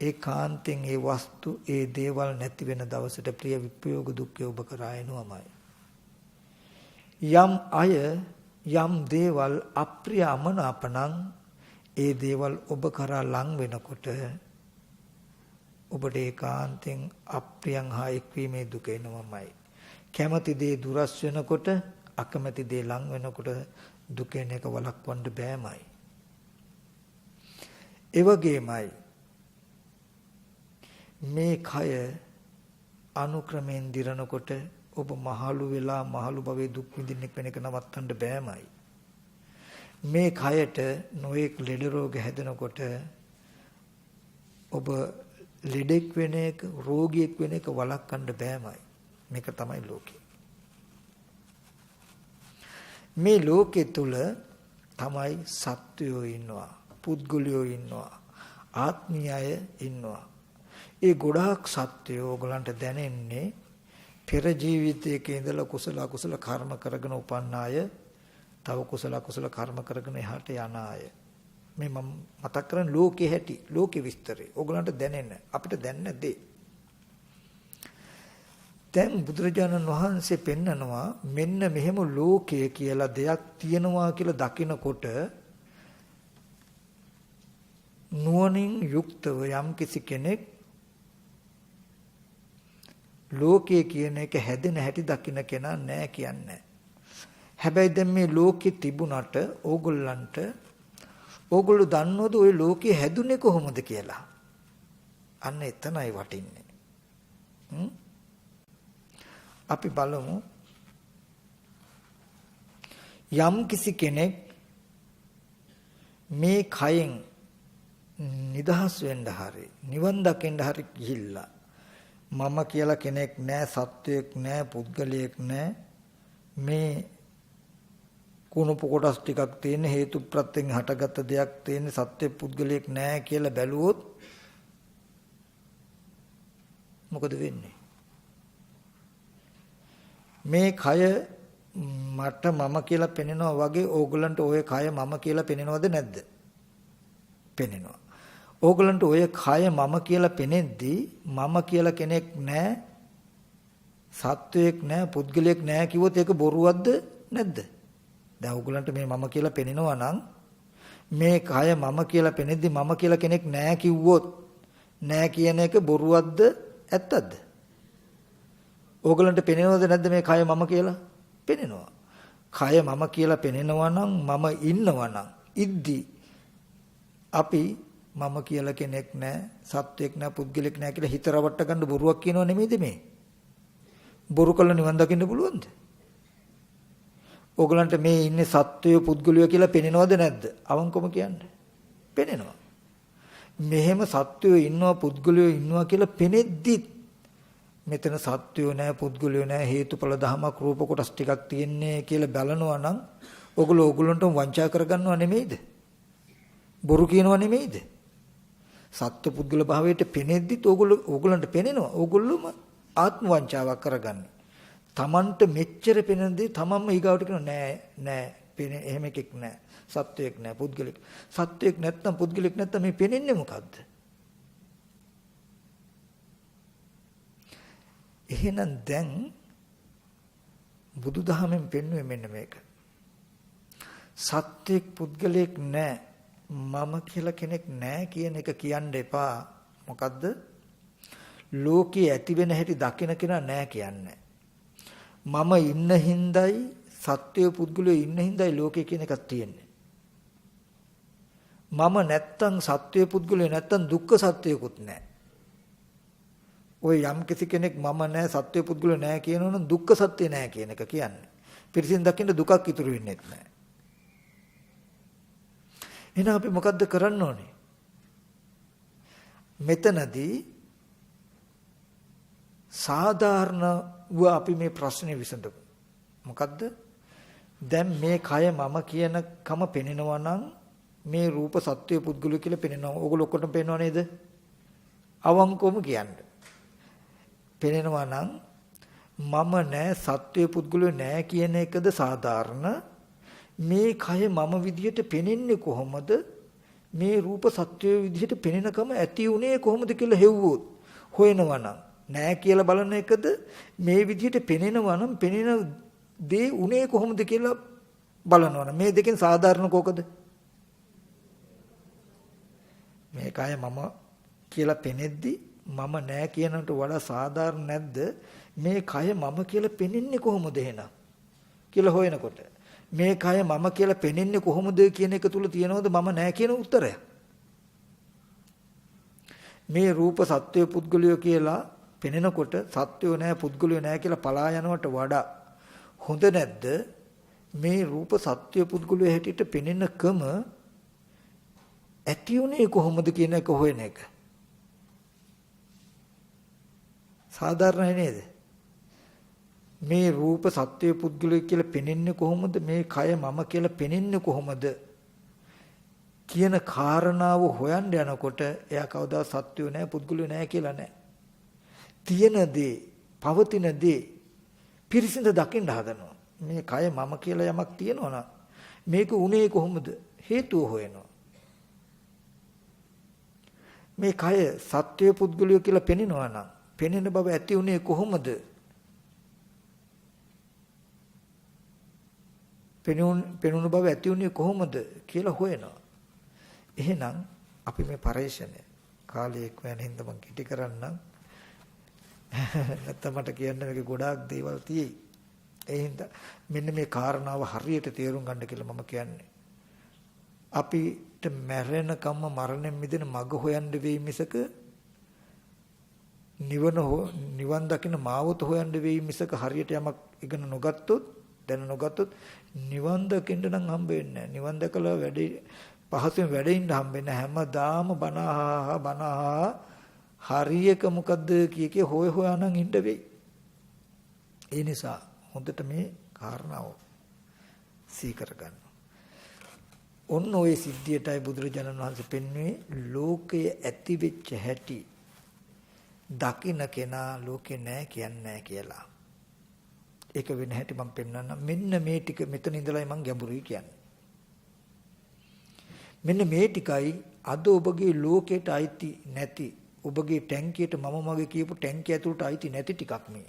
ඒකාන්තයෙන් ඒ වස්තු ඒ දේවල් නැති වෙන දවසට ප්‍රිය විප්‍රයෝග දුක්ඛය ඔබ කරා එනවමයි. යම් අය යම් දේවල් අප්‍රිය අමනාපණං ඒ දේවල් ඔබ කරා ලං වෙනකොට ඔබට ඒකාන්තයෙන් අප්‍රියං හා එක්වීමේ දුක එනවමයි. කැමැති දේ දුරස් වෙනකොට අකමැති දේ ලං වෙනකොට දුකෙන් එක වළක්වන්න බෑමයි. ඒ වගේමයි මේ කය අනුක්‍රමෙන් දිරනකොට ඔබ මහලු වෙලා මහලු භවයේ දුක් විඳින්න වෙන එක නවත්තන්න බෑමයි. මේ කයට නොඑක් ලෙඩ රෝග හැදෙනකොට ඔබ ලෙඩෙක් වෙන එක රෝගියෙක් වෙන එක වළක්වන්න බෑමයි. මේක තමයි ලෝකේ. මේ ලෝකෙ තුල තමයි සත්වයෝ ඉන්නවා, පුද්ගලයෝ ඉන්නවා, ආත්මීයය ඉන්නවා. ඒ ගොඩාක් සත්වයෝ ඔයගලන්ට දැනෙන්නේ පෙර ජීවිතයක ඉඳලා කුසල අකුසල කර්ම කරගෙන උපන්න අය, තව කුසල අකුසල කර්ම කරගෙන එහාට යන අය. මේ මම මතක් කරන්නේ ලෝකේ හැටි, ලෝකේ විස්තරේ. ඔයගලන්ට දැනෙන්න, අපිට දැනෙන්න දේ. දැන් බුදුරජාණන් වහන්සේ පෙන්නනවා මෙන්න මෙහෙම ලෝකය කියලා දෙයක් තියෙනවා කියලා දකිනකොට නුවණින් යුක්තව යම් කිසි කෙනෙක් ලෝකය කියන එක හැදෙන හැටි දකින්න කෙනා නෑ කියන්නේ. හැබැයි දැන් මේ ලෝකෙ තිබුණට ඕගොල්ලෝ දන්නවද ওই ලෝකෙ හැදුනේ කොහොමද කියලා? අන්න එතනයි වටින්නේ. අපි බලමු යම් කිසි කෙනෙක් මේ කයෙන් නිදහස් වෙන්න හරි නිවන් දකින්න හරි ගිහිල්ලා මම කියලා කෙනෙක් නැහැ, සත්වයක් නැහැ, පුද්ගලයෙක් නැහැ. මේ කුණප කොටස් ටිකක් තියෙන හේතු ප්‍රත්‍යයෙන් හටගත්ත දෙයක් තියෙන සත්‍ය පුද්ගලයෙක් නැහැ කියලා බැලුවොත් මොකද වෙන්නේ? මේ කය මට මම කියලා පෙනෙනවා වගේ ඕගලන්ට ওই කය මම කියලා පෙනෙනවද නැද්ද? පෙනෙනවා. ඕගලන්ට ওই කය මම කියලා පෙනෙද්දී මම කියලා කෙනෙක් නැහැ, සත්වයක් නැහැ, පුද්ගලයෙක් නැහැ කිව්වොත් ඒක බොරුවක්ද නැද්ද? දැන් ඕගලන්ට මේ මම කියලා පෙනෙනවා නම් මේ කය මම කියලා පෙනෙද්දී මම කියලා කෙනෙක් නැහැ කිව්වොත් නැහැ කියන එක බොරුවක්ද ඇත්තද? ඕගලන්ට පෙනෙනවද නැද්ද මේ කය මම කියලා? පෙනෙනවා. කය මම කියලා පෙනෙනවා නම් මම ඉන්නවා නම් ඉද්දි අපි මම කියලා කෙනෙක් නැහැ, සත්වෙක් නැහැ, පුද්ගලෙක් නැහැ කියලා හිත රවට්ට ගන්න බොරුවක් කියනව නෙමෙයිද මේ? බොරු කළ නිවන් දකින්න පුළුවන්ද? ඕගලන්ට මේ ඉන්නේ සත්වය පුද්ගලය කියලා පෙනෙනවද නැද්ද? අවංකවම කියන්නේ. පෙනෙනවා. මෙහෙම සත්වය ඉන්නවා පුද්ගලයෝ ඉන්නවා කියලා පෙනෙද්දි මෙතන සත්වයෝ නැහැ පුද්ගලයෝ නැහැ හේතුඵල ධමයක් රූප කොටස් ටිකක් තියෙන්නේ කියලා බලනවා නම් ඕගොල්ලන්ටම වංචා කරගන්නව නෙමෙයිද? බොරු කියනව නෙමෙයිද? සත්ව පුද්ගල භාවයට පෙනෙද්දිත් ඕගොල්ලන්ට පෙනෙනවා. ඕගොල්ලොම ආත්ම වංචාවක් කරගන්නේ. Tamanට මෙච්චර පෙනෙනදී තමන්ම ඊගාවට කියනවා නෑ එහෙම එකෙක් නෑ. සත්වයක් නෑ පුද්ගලෙක්. සත්වයක් නැත්නම් පුද්ගලෙක් නැත්නම් මේ පෙනෙන්නේ මොකද්ද? එහෙනම් දැන් බුදුදහමෙන් පෙන්වුවේ මෙන්න මේක. සත්‍යයක් පුද්ගලයෙක් නැහැ, මම කියලා කෙනෙක් නැහැ කියන එක කියන්න එපා. මොකද්ද? ලෝකේ ඇති වෙන හැටි දකින කෙනා නැහැ කියන්නේ. මම ඉන්න හිඳයි සත්‍ය පුද්ගලයෝ ඉන්න හිඳයි ලෝකේ කියන එකක් තියෙන්නේ. මම නැත්තම් සත්‍ය පුද්ගලයෝ නැත්තම් දුක්ඛ සත්‍යයකුත් නැහැ. ඔය යම් කිසි කෙනෙක් මම නැහැ සත්‍ය පුද්ගලයෝ නැහැ කියනවනම් දුක්ඛ සත්‍ය නැහැ කියන එක කියන්නේ. පිරිසින් දකින්න දුකක් ඉතුරු වෙන්නේ නැහැ. එහෙනම් අපි මොකද්ද කරන්න ඕනේ? මෙතනදී සාධාරණව අපි මේ ප්‍රශ්නේ විසඳමු. මොකද්ද? දැන් මේ කය මම කියන කම පෙනෙනවා නම් මේ රූප සත්‍ය පුද්ගලයෝ කියලා පෙනෙනවා. ඕගොල්ලෝ ඔක්කොටම පේනව නේද? අවංකවම කියන්නේ. පෙනෙනවා නම් මම නෑ සත්‍ය පුද්ගලයෝ නෑ කියන එකද සාධාරණ? මේ කය මම විදියට පෙනෙන්නේ කොහොමද? මේ රූප සත්‍ය විදියට පෙනෙනකම ඇති උනේ කොහොමද කියලා හෙව්වොත් හොයනවා නම් නෑ කියලා බලන එකද මේ විදියට පෙනෙනවා නම් පෙනෙන දේ උනේ කොහොමද කියලා බලනවා නම් මේ දෙකෙන් සාධාරණ කෝකද? මේ කය මම කියලා පෙනෙද්දි මම නෑ කියනකට වඩා සාධාරණ නැද්ද? මේ කය මම කියලා පෙනෙන්නේ කොහොමද එහෙනම් කියලා හොයනකොට මේ කය මම කියලා පෙනෙන්නේ කොහොමද කියන එක තුල තියෙනවද මම නෑ කියන උත්තරය? මේ රූප සත්‍ය පුද්ගලයෝ කියලා පෙනෙනකොට සත්‍යෝ නෑ පුද්ගලයෝ නෑ කියලා පලා යනවට වඩා හොඳ නැද්ද? මේ රූප සත්‍ය පුද්ගලයෝ හැටියට පෙනෙනකම ඇති උනේ කොහොමද කියන එක හොයන එක සාධාරණයි නේද? මේ රූප සත්‍ය පුද්ගලයෝ කියලා පෙනෙන්නේ කොහොමද? මේ කය මම කියලා පෙනෙන්නේ කොහොමද කියන කාරණාව හොයන්න යනකොට එයා කවදා සත්‍යෝ නැහැ පුද්ගලයෝ නැහැ කියලා නැහැ. තියෙන දේ, පවතින දේ පිරිසිඳ දකින්න හදනවා. මේ කය මම කියලා යමක් තියෙනවා නම් මේක උනේ කොහොමද? හේතුව හොයනවා. මේ කය සත්‍ය පුද්ගලයෝ කියලා පෙනෙනවා නම් පෙනෙන බව ඇති උනේ කොහොමද? පෙනුණු බව ඇති උනේ කොහොමද කියලා හොයනවා. එහෙනම් අපි මේ පරිශ්‍රණය කාලයක් වෙන හින්දා මම කිටි කරන්නම්. නැත්නම් මට කියන්න මේක ගොඩාක් දේවල් තියෙයි. ඒ හින්දා මෙන්න මේ කාරණාව හරියට තේරුම් ගන්න කියලා මම කියන්නේ. අපිට මැරෙනකම්ම මරණයෙන් මිදෙන මඟ හොයන්න වෙයි මිසක නිවන් දකින්න මාවත හොයන්න වෙයි මිසක හරියට යමක් ඉගෙන නොගත්තොත් දැන නොගත්තොත් නිවන් දකින්න නම් හම්බ වෙන්නේ නැහැ. නිවන් දැකලා වැඩි පහසුවෙන් වැඩින්න හම්බෙන්නේ හැමදාම බනහා හරියක මොකද්ද කිය හොය හොයා නම් ඉන්න වෙයි. ඒ නිසා හොඳට මේ කාරණාව සීකර ගන්න. ඔන්න ඔය සිද්ධියටයි බුදුරජාණන් වහන්සේ පෙන්වන්නේ ලෝකයේ ඇති වෙච්ච හැටි දකින්න කෙනා ලෝකේ නැහැ කියන්නේ නැහැ කියලා. ඒක වෙන හැටි මම පෙන්වන්නම්. මෙන්න මේ ටික මෙතන ඉඳලායි මම ගැඹුරුයි කියන්නේ. මෙන්න මේ ටිකයි අද ඔබගේ ලෝකයට අයිති නැති ඔබගේ ටැංකියට මම මගේ කියපු ටැංකිය ඇතුළට අයිති නැති ටිකක් මේ.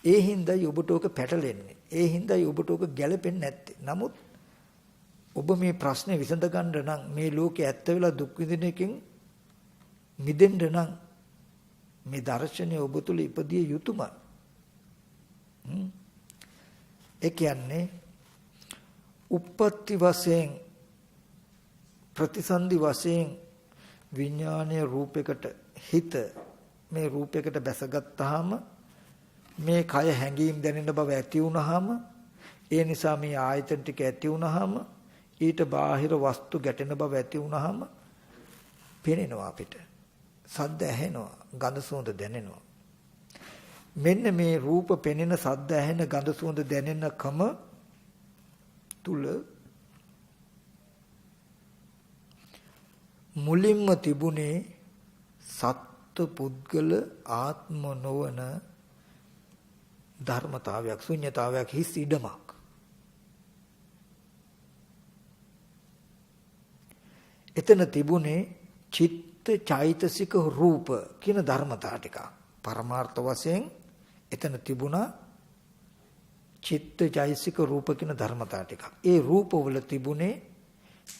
ඒ හින්දායි ඔබට ඕක පැටලෙන්නේ. ඒ හින්දායි ඔබට ඕක ගැලපෙන්නේ නැත්තේ. නමුත් ඔබ මේ ප්‍රශ්නේ විසඳ ගන්න නම් මේ ලෝකේ ඇත්ත වෙලා දුක් විඳින එකෙන් මිදෙන්න නම් මේ දර්ශනය ඔබ තුල ඉපදිය යුතුයමයි. ඒ කියන්නේ උප්පත්ති වශයෙන් ප්‍රතිසන්දි වශයෙන් විඥානීය රූපයකට හිත මේ රූපයකට බැසගත්තාම මේ කය හැඟීම් දැනෙන බව ඇති වුනහම ඒ නිසා මේ ආයතන ටික ඇති වුනහම ඊට බාහිර වස්තු ගැටෙන බව ඇති වුනහම පේනවා අපිට. සද්ද ඇහෙනවා, ගඳ සුවඳ දැනෙනවා. මෙන්න මේ රූප පෙනෙන, සද්ද ඇහෙන, ගඳ සුවඳ දැනෙනකම තුල මුලින්ම තිබුණේ සත්ත්ව පුද්ගල ආත්ම නොවන ධර්මතාවයක්, ශුන්‍යතාවයක්, හිස් ඉඩමක්. එතන තිබුණේ චිත්ත චෛතසික රූප කියන ධර්මතා ටික. පරමාර්ථ වශයෙන් එතන තිබුණා චිත්ත චෛතසික රූප කියන ධර්මතා ටික. ඒ රූපවල තිබුණේ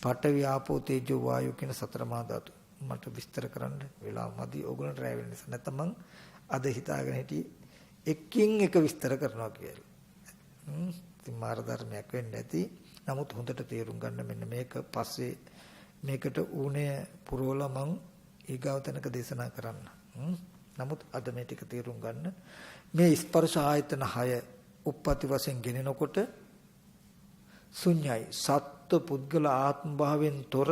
පඨවි ආපෝ තේජෝ වායෝ කියන සතර මහා ධාතු. මට විස්තර කරන්න වෙලාව මදි. ඕගොල්ලන්ට රැ වෙන නිසා නැත්නම් මං අද හිතාගෙන හිටියේ එකින් එක විස්තර කරනවා කියලා. ඉතින් මාර්ග ධර්මයක් වෙන්න ඇති. නමුත් හොඳට තේරුම් ගන්න මෙන්න මේක පස්සේ මේකට ඌනේ පුරවලා මං ඊගාව තැනක දේශනා කරන්න. නමුත් අද මේ ටික තේරුම් ගන්න. මේ ස්පර්ශ ආයතන 6 උප්පත්ති වශයෙන් ගෙනෙනකොට ශුන්‍යයි. සත්ත්ව පුද්ගල ආත්ම භාවයෙන් තොර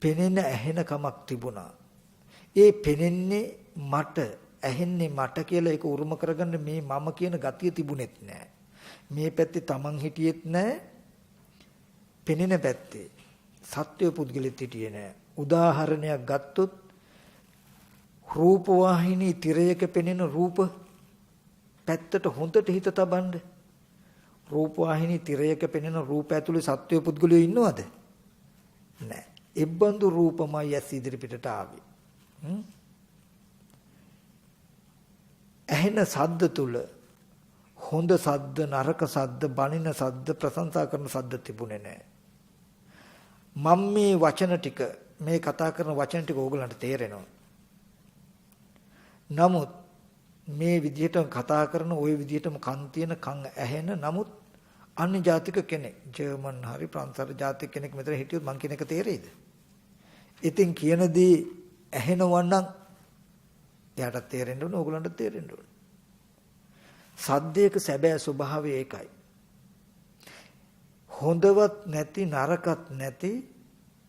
පෙනෙන ඇහෙන කමක් තිබුණා. ඒ පෙනෙන්නේ මට, ඇහෙන්නේ මට කියලා ඒක උරුම කරගන්න මේ මම කියන ගතිය තිබුණෙත් නැහැ. මේ පැත්තේ Taman හිටියෙත් නැහැ. පෙනෙන පැත්තේ සත්‍ය පුද්ගලෙත් හිටියේ නැහැ. උදාහරණයක් ගත්තොත් රූප වාහිනී තිරයක පෙනෙන රූප පැත්තට හොඳට හිත තබන්න. රූප වාහිනී තිරයක පෙනෙන රූප ඇතුලේ සත්‍ය පුද්ගලයෝ ඉන්නවද? නැහැ. එබ්බඳු රූපමයි ඇස් ඉදිරි පිටට ආවේ. ඇහෙන සද්ද තුල හොඳ සද්ද, නරක සද්ද, බනින සද්ද, ප්‍රශංසා කරන සද්ද තිබුණේ නැහැ. මම මේ වචන ටික, මේ කතා කරන වචන ටික ඕගලන්ට තේරෙනවා. නමුත් මේ විදිහට කතා කරන ওই විදිහටම කන් තියෙන, කන් ඇහෙන, නමුත් අන්‍ය ජාතික කෙනෙක්, ජර්මන් හරි ප්‍රංශ හරි ජාතික කෙනෙක් මෙතන හිටියොත් මං කියන එක තේරෙයිද? ඉතින් කියන දේ ඇහෙනවා නම් එයාට තේරෙන්න ඕන, ඕගලන්ට තේරෙන්න ඕන. සද්දයක සැබෑ ස්වභාවය ඒකයි. හොඳවත් නැති, නරකත් නැති,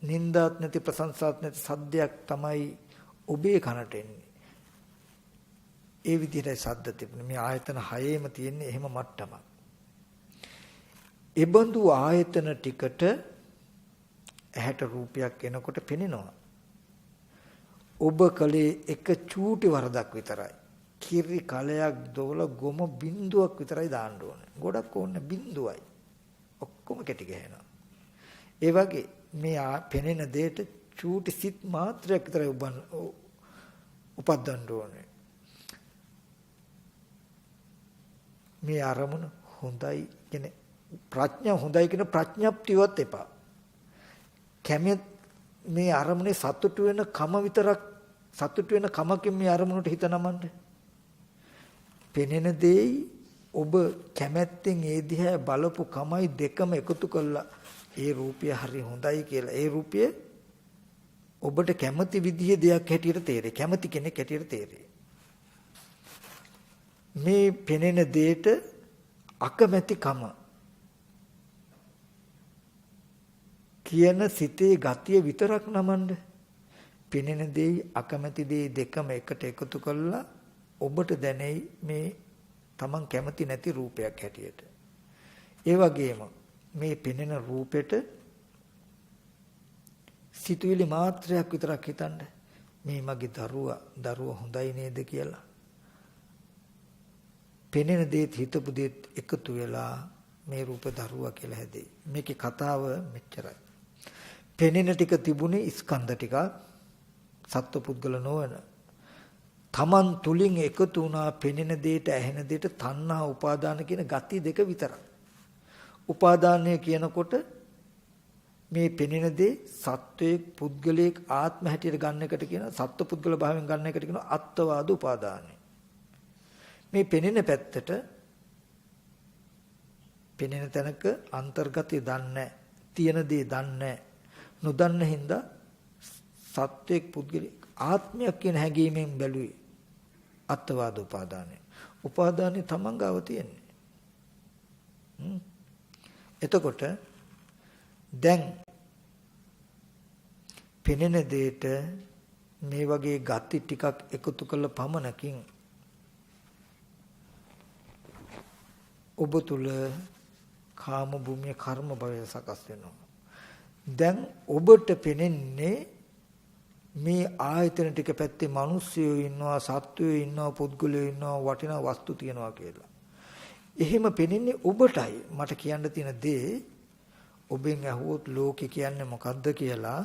නින්දාත් නැති, ප්‍රශංසාත් නැති සද්දයක් තමයි ඔබේ කනට එන්නේ. ඒ විදිහටයි සද්ද තිබුණේ. මේ ආයතන 6ෙම තියෙන්නේ එහෙම මට්ටමක්. ඒ බඳු ආයතන ටිකට ඇහැට රූපයක් එනකොට පෙනෙනවා. ඔබ කලේ එක චූටි වරදක් විතරයි. කිරි කලයක් දොවල ගොම බින්දුවක් විතරයි දාන්න ඕනේ. ගොඩක් ඕනේ බින්දුවයි. ඔක්කොම කැටි ගහනවා. ඒ වගේ මේ පෙනෙන දෙයට චූටි සිත් මාත්‍රයක් විතරයි උපද්දන්න ඕනේ. මේ අරමුණ හොඳයි කියන ප්‍රඥා, හොඳයි කියන ප්‍රඥප්තියවත් එපා. කැමෙත් මේ අරමුණේ සතුටු වෙන කම විතරක්, සතුටු වෙන කමකින් මේ අරමුණට හිත නමන්න. පෙනෙන දෙයි ඔබ කැමැත්තෙන් ඒ දිහා බලපු කමයි දෙකම එකතු කළා ඒ රූපය හරි හොඳයි කියලා. ඒ රූපය ඔබට කැමති විදිහේ දෙයක් හැටියට තේරෙයි. කැමති කෙනෙක් හැටියට තේරෙයි. මේ පෙනෙන දෙයට අකමැති කම කියන සිතේ ගතිය විතරක් නමන්න. පෙනෙන දේ අකමැති දේ දෙකම එකට එකතු කළා ඔබට දැනෙයි මේ Taman කැමති නැති රූපයක් හැටියට. ඒ වගේම මේ පෙනෙන රූපෙට සිතුවිලි මාත්‍රයක් විතරක් හිතන්න. මේ මගේ දරුවා හොඳයි නේද කියලා. පෙනෙන දේත් හිතපු දේත් එකතු වෙලා මේ රූප දරුවා කියලා හැදෙයි. මේකේ කතාව මෙච්චරයි. පෙනෙන ටික තිබුණේ ස්කන්ධ ටික සත්ව පුද්ගල නොවන. Taman තුලින් එකතු වුණා පෙනෙන දේට ඇහෙන දේට තණ්හා උපාදාන කියන ගති දෙක විතරයි. උපාදානය කියනකොට මේ පෙනෙන දේ සත්වයේ පුද්ගලයක ආත්ම හැටියට ගන්න එකට කියන සත්ව පුද්ගල භාවයෙන් ගන්න එකට කියන අත්වාද උපාදානයි. මේ පෙනෙන පැත්තට පෙනෙන තැනක අන්තර්ගතය දන්නේ තියෙන දේ දන්නේ නොදන්න හින්දා සත්වයේ පුද්ගලයක ආත්මයක් කියන හැඟීමෙන් බැලුවේ අත්වාද උපාදානයි. උපාදානයි තමන් ගාව තියෙන්නේ. එතකොට දැන් පෙනෙන දෙයට මේ වගේ ගති ටිකක් එකතු කළ පමණකින් ඔබ තුල කාම භූමිය කර්ම භවය සකස් වෙනවා. දැන් ඔබට පෙනෙන්නේ මේ ආයතන ටික පැත්තේ මිනිස්සුයෝ ඉන්නවා, සත්වයෝ ඉන්නවා, පුද්ගලයෝ ඉන්නවා, වටිනා වස්තු තියනවා කියලා. එහෙම පෙනෙන්නේ ඔබටයි. මට කියන්න තියෙන දේ ඔබෙන් අහුවොත් ලෝකේ කියන්නේ මොකද්ද කියලා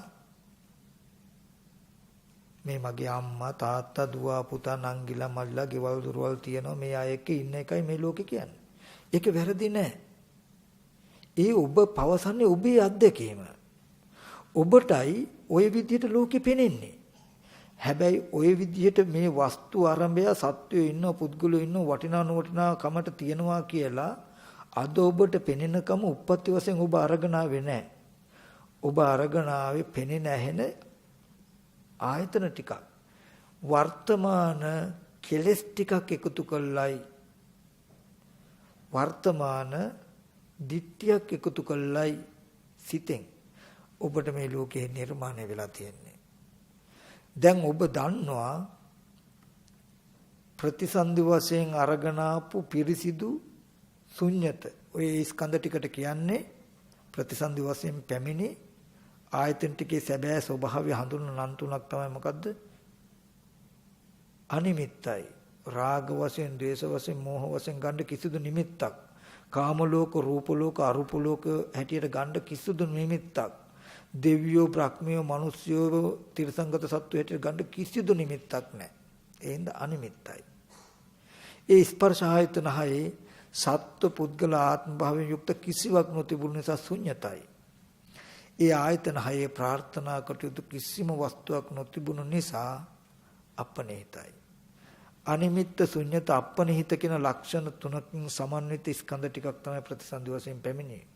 මේ මගේ අම්මා තාත්තා දුව පුතා නංගිලා මල්ලා ගෙවල් දොරවල් තියනවා මේ අය එක්ක ඉන්න එකයි මේ ලෝකේ කියන්නේ. ඒක වැරදි නෑ. ඒ ඔබ පවසන්නේ ඔබේ අත්දැකීම. ඔබටයි ওই විදිහට ලෝකෙ පෙනෙන්නේ. හැබැයි ওই විදිහට මේ වස්තු ආරම්භය සත්වයේ ඉන්න පුද්ගලයෝ ඉන්න වටිනා නොවටිනා කමට තියනවා කියලා අද ඔබට පෙනෙනකම උප්පත්ති වශයෙන් ඔබ අරගෙන ආවේ නැහැ. ඔබ අරගෙන ආවේ පෙනෙන ඇහෙන ආයතන ටිකක්. වර්තමාන කෙලස් ටිකක් එකතු කළයි. වර්තමාන දිට්ඨියක් එකතු කළයි සිතෙන්. ඔබට මේ ලෝකේ නිර්මාණය වෙලා තියෙන්නේ. දැන් ඔබ දන්නවා ප්‍රතිසන්දි වශයෙන් අරගෙන ආපු පිරිසිදු ශුන්්‍යත ඔය ස්කන්ධ ටිකට කියන්නේ ප්‍රතිසන්දි වශයෙන් පැමිණි ආයතන ටිකේ සැබෑ ස්වභාවය හඳුනන නම් තුනක් තමයි මොකද්ද? අනිමිත්තයි. රාග වශයෙන්, ද්වේෂ වශයෙන්, මෝහ වශයෙන් ගන්න කිසිදු නිමිත්තක්. කාම ලෝක, රූප ලෝක, අරූප ලෝක හැටියට ගන්න කිසිදු නිමිත්තක්. දෙවියෝ, බ්‍රහ්මියෝ, මිනිස්යෝ, තිරසංගත සත්ත්වෝ හැටියට ගන්න කිසිදු නිමිත්තක් නැහැ. ඒ හින්දා අනිමිත්තයි. ඒ ස්පර්ශ ආයතන හයේ සත්ව පුද්ගල ආත්ම භාවයෙන් යුක්ත කිසිවක් නොතිබුණු නිසා ශුන්‍යතයි. ඒ ආයතන හයේ ප්‍රාර්ථනා කටයුතු කිසිම වස්තුවක් නොතිබුණු නිසා අපනිහිතයි. අනිමිත්ත ශුන්‍යත අපනිහිත කියන ලක්ෂණ තුනකින් සමන්විත ස්කන්ධ ටිකක් තමයි ප්‍රතිසන්දි වශයෙන් පැමිණෙන්නේ.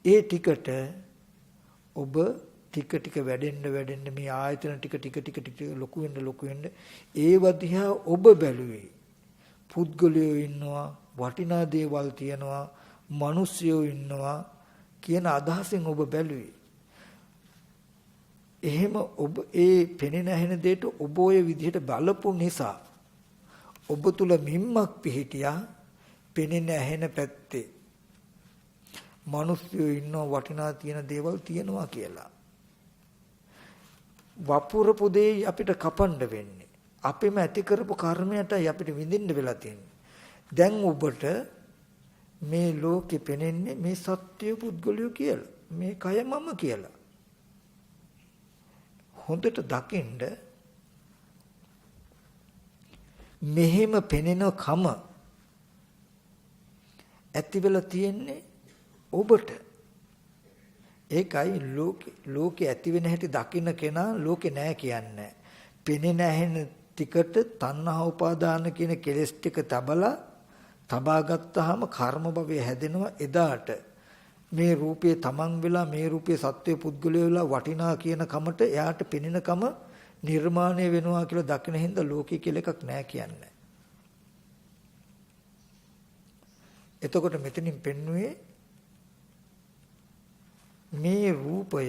ඒ ටිකට ඔබ ටික ටික වැඩෙන්න මේ ආයතන ටික ලොකු වෙන්න ඒව දිහා ඔබ බැලුවේ. පුද්ගලයෝ ඉන්නවා, වටිනා දේවල් තියනවා, මිනිස්සුයෝ ඉන්නවා කියන අදහසෙන් ඔබ බැලුවේ. එහෙම ඔබ ඒ පෙනෙන ඇහෙන දෙයට ඔබ ඔය විදිහට බලපු නිසා ඔබ තුල මිම්මක් පිහිටියා පෙනෙන ඇහෙන පැත්තේ. මිනිස්සුයෝ ඉන්නවා, වටිනා තියෙන දේවල් තියනවා කියලා. වපුරපු දෙය අපිට කපන්න වෙන්නේ. අපිම ඇති කරපු කර්මයටයි අපිට විඳින්න වෙලා තියෙන්නේ. දැන් ඔබට මේ ලෝකෙ පෙනෙන්නේ මේ සත්‍ය පුද්ගලයෝ කියලා. මේ කය මම කියලා. හොඳට දකින්න මෙහෙම පෙනෙන කම ඇති වෙලා තියෙන්නේ ඔබට. ඒකයි ලෝකෙ ඇති වෙන හැටි දකින්න කෙනා ලෝකෙ නෑ කියන්නේ. පෙනෙන ඇහෙන ටිකට තණ්හා උපාදාන කියන කෙලෙස් ටික තබා ගත්තාම කර්ම භවය හැදෙනවා. එදාට මේ රූපේ තමන් වෙලා මේ රූපේ සත්වයේ පුද්ගලයෝ වෙලා වටිනා කියන කමට එයාට පෙනෙන කම නිර්මාණය වෙනවා කියලා දකින හින්දා ලෝකේ කියලා එකක් නෑ කියන්නේ. එතකොට මෙතනින් පෙන්වුවේ මේ රූපය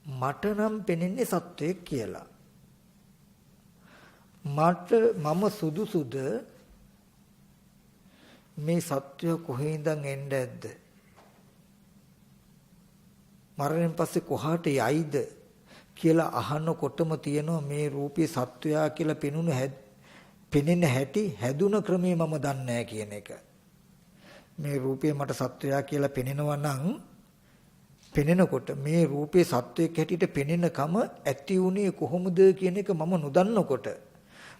මට නම් පෙනෙන්නේ සත්වයක් කියලා. මම සුදුසුද මේ සත්වය කොහේ ඉඳන් එන්න ඇද්ද? මරණයෙන් පස්සේ කොහාට යයිද කියලා අහනකොටම තියෙනවා මේ රූපේ සත්වයා කියලා පෙනෙන හැටි හැදුන ක්‍රමේ මම දන්නේ නැහැ කියන එක. මේ රූපේ මට සත්වයා කියලා පෙනෙනවා නම් පෙනෙනකොට මේ රූපේ සත්වයක් හැටියට පෙනෙනකම ඇති උනේ කොහොමද කියන එක මම නොදන්නකොට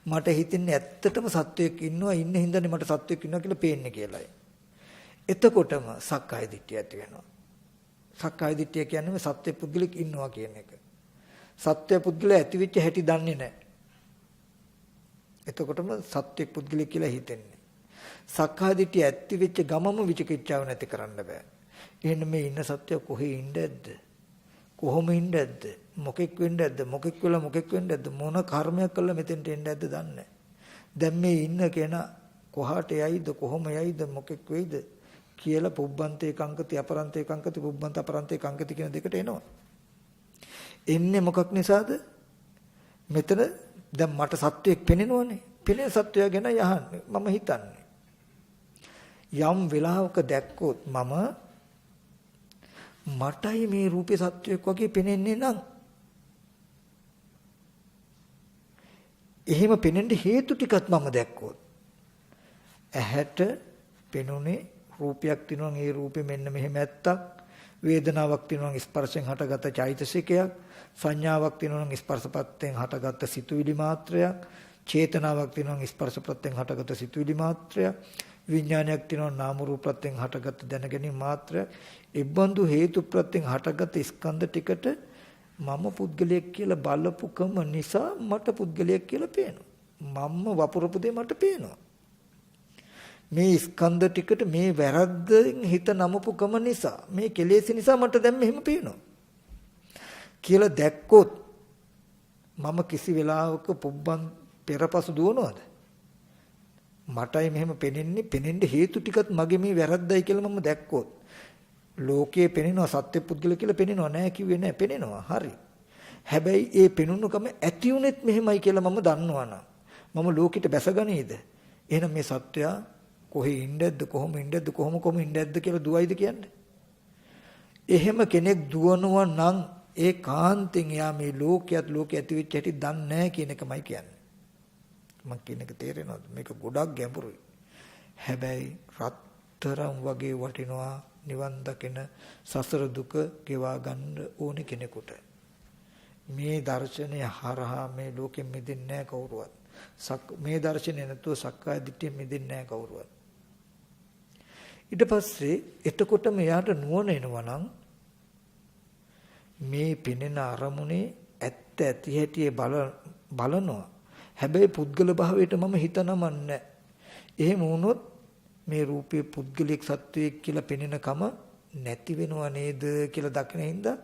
මට හිතෙන්නේ ඇත්තටම සත්වයක් ඉන්නවා ඉන්න හින්දානේ මට සත්වයක් ඉන්නවා කියලා පේන්නේ කියලායි. එතකොටම සක්කාය දිට්ඨිය ඇති වෙනවා. සක්කාය දිට්ඨිය කියන්නේ මේ සත්‍ය පුද්ගලික ඉන්නවා කියන එක. සත්‍ය පුද්ගලයා ඇති වෙච්ච හැටි දන්නේ නැහැ. එතකොටම සත්‍ය පුද්ගලික කියලා හිතෙන්නේ. සක්කාය දිට්ඨිය ඇති වෙච්ච ගමම විචිකිච්ඡාව නැති කරන්න බෑ. එහෙනම් මේ ඉන්න සත්‍ය කොහේ ඉන්නේද? කොහොම ඉන්නේද? මොකෙක් වෙන්නේද? මොකෙක් වෙලා මොකෙක් වෙන්නේද? මොන කර්මයක් කළා මෙතෙන්ට එන්නේද දන්නේ. දැන් මේ ඉන්න කෙනා කොහාට යයිද? කොහොම යයිද? මොකෙක් වෙයිද කියලා පුබ්බන්තේ කංකති අපරන්තේ කංකති පුබ්බන්ත අපරන්තේ කංකති කියන දෙකට එනවා. එන්නේ මොකක් නිසාද? මෙතන දැන් මට සත්‍යයක් පෙනෙනවනේ. පෙනෙන සත්‍යය ගැන යහන්නේ මම හිතන්නේ. යම් වෙලාවක දැක්කොත් මටයි මේ රූපේ සත්‍යයක් වගේ පෙනෙන්නේ නම් එහෙම පෙනෙන්න හේතු ටිකක් මම දැක්කොත් ඇහැට පෙනුනේ රූපයක් තියෙනවා. ඒ රූපේ මෙන්න මෙහෙම ඇත්තක්. වේදනාවක් තියෙනවා ස්පර්ශයෙන් හටගත්ත චෛතසිකයක්. සංඥාවක් තියෙනවා ස්පර්ශපත්තෙන් හටගත්ත සිතුවිලි මාත්‍රයක්. චේතනාවක් තියෙනවා ස්පර්ශපත්තෙන් හටගත්ත සිතුවිලි මාත්‍රයක්. විඥානයක් තියෙනවා නාම රූප ප්‍රත්‍යයෙන් හටගත්ත දැනගැනීම මාත්‍රයක්. ඉබ්බන්දු හේතු ප්‍රත්‍යයෙන් හටගත්ත ස්කන්ධ ටිකට මම පුද්ගලයෙක් කියලා බලපුකම නිසා මට පුද්ගලයෙක් කියලා පේනවා. මම වපුරපු දෙය මට පේනවා. මේ ස්කන්ධ ටිකට මේ වැරද්දෙන් හිත නමපුකම නිසා මේ කෙලෙස් නිසා මට දැන් මෙහෙම පේනවා කියලා දැක්කොත් මම කිසි වෙලාවක පුබ්බන් පෙරපසු දුවනවද? මටයි මෙහෙම පෙනෙන්න හේතු ටිකත් මගේ මේ වැරද්දයි කියලා මම දැක්කොත් ලෝකයේ පෙනෙනවා සත්‍ය පුද්ගල කියලා පෙනෙනවා නෑ කිව්වේ නෑ පෙනෙනවා හරි. හැබැයි ඒ පෙනුනකම ඇති උනේත් මෙහෙමයි කියලා මම දන්නවනම් මම ලෝකෙට බැසගනේද? එහෙනම් මේ සත්‍යය කොහේ ඉන්නේද කොහොම ඉන්නේද කොහොම ඉන්නේද කියලා දුවයිද කියන්නේ? එහෙම කෙනෙක් දුවනවා නම් ඒ කාන්තෙන් එයා මේ ලෝකයට ඇති වෙච්ච හැටි දන්නේ නැහැ කියන එකමයි කියන්නේ. මම කියන එක තේරෙනවද? මේක ගොඩක් ගැඹුරුයි. හැබැයි රත්තරන් වගේ වටිනවා නිවන් දකින සසර දුක ගෙවා ගන්න ඕනේ කෙනෙකුට. මේ දර්ශනය හරහා මේ ලෝකෙ මිදෙන්නේ නැහැ කවුරුවත්. මේ දර්ශනය නැතුව සක්කාය දිට්ඨිය මිදෙන්නේ නැහැ කවුරුවත්. ඊට පස්සේ එතකොටම එයාට නුවණ එනවා නම් මේ පෙනෙන අරමුණේ ඇත්ත ඇති හැටි බලනවා. හැබැයි පුද්ගල භාවයට මම හිතනමන්නේ. එහෙම වුණොත් මේ රූපේ පුද්ගලික සත්වයක් කියලා පෙනෙනකම නැති වෙනව නේද කියලා දකින හින්දා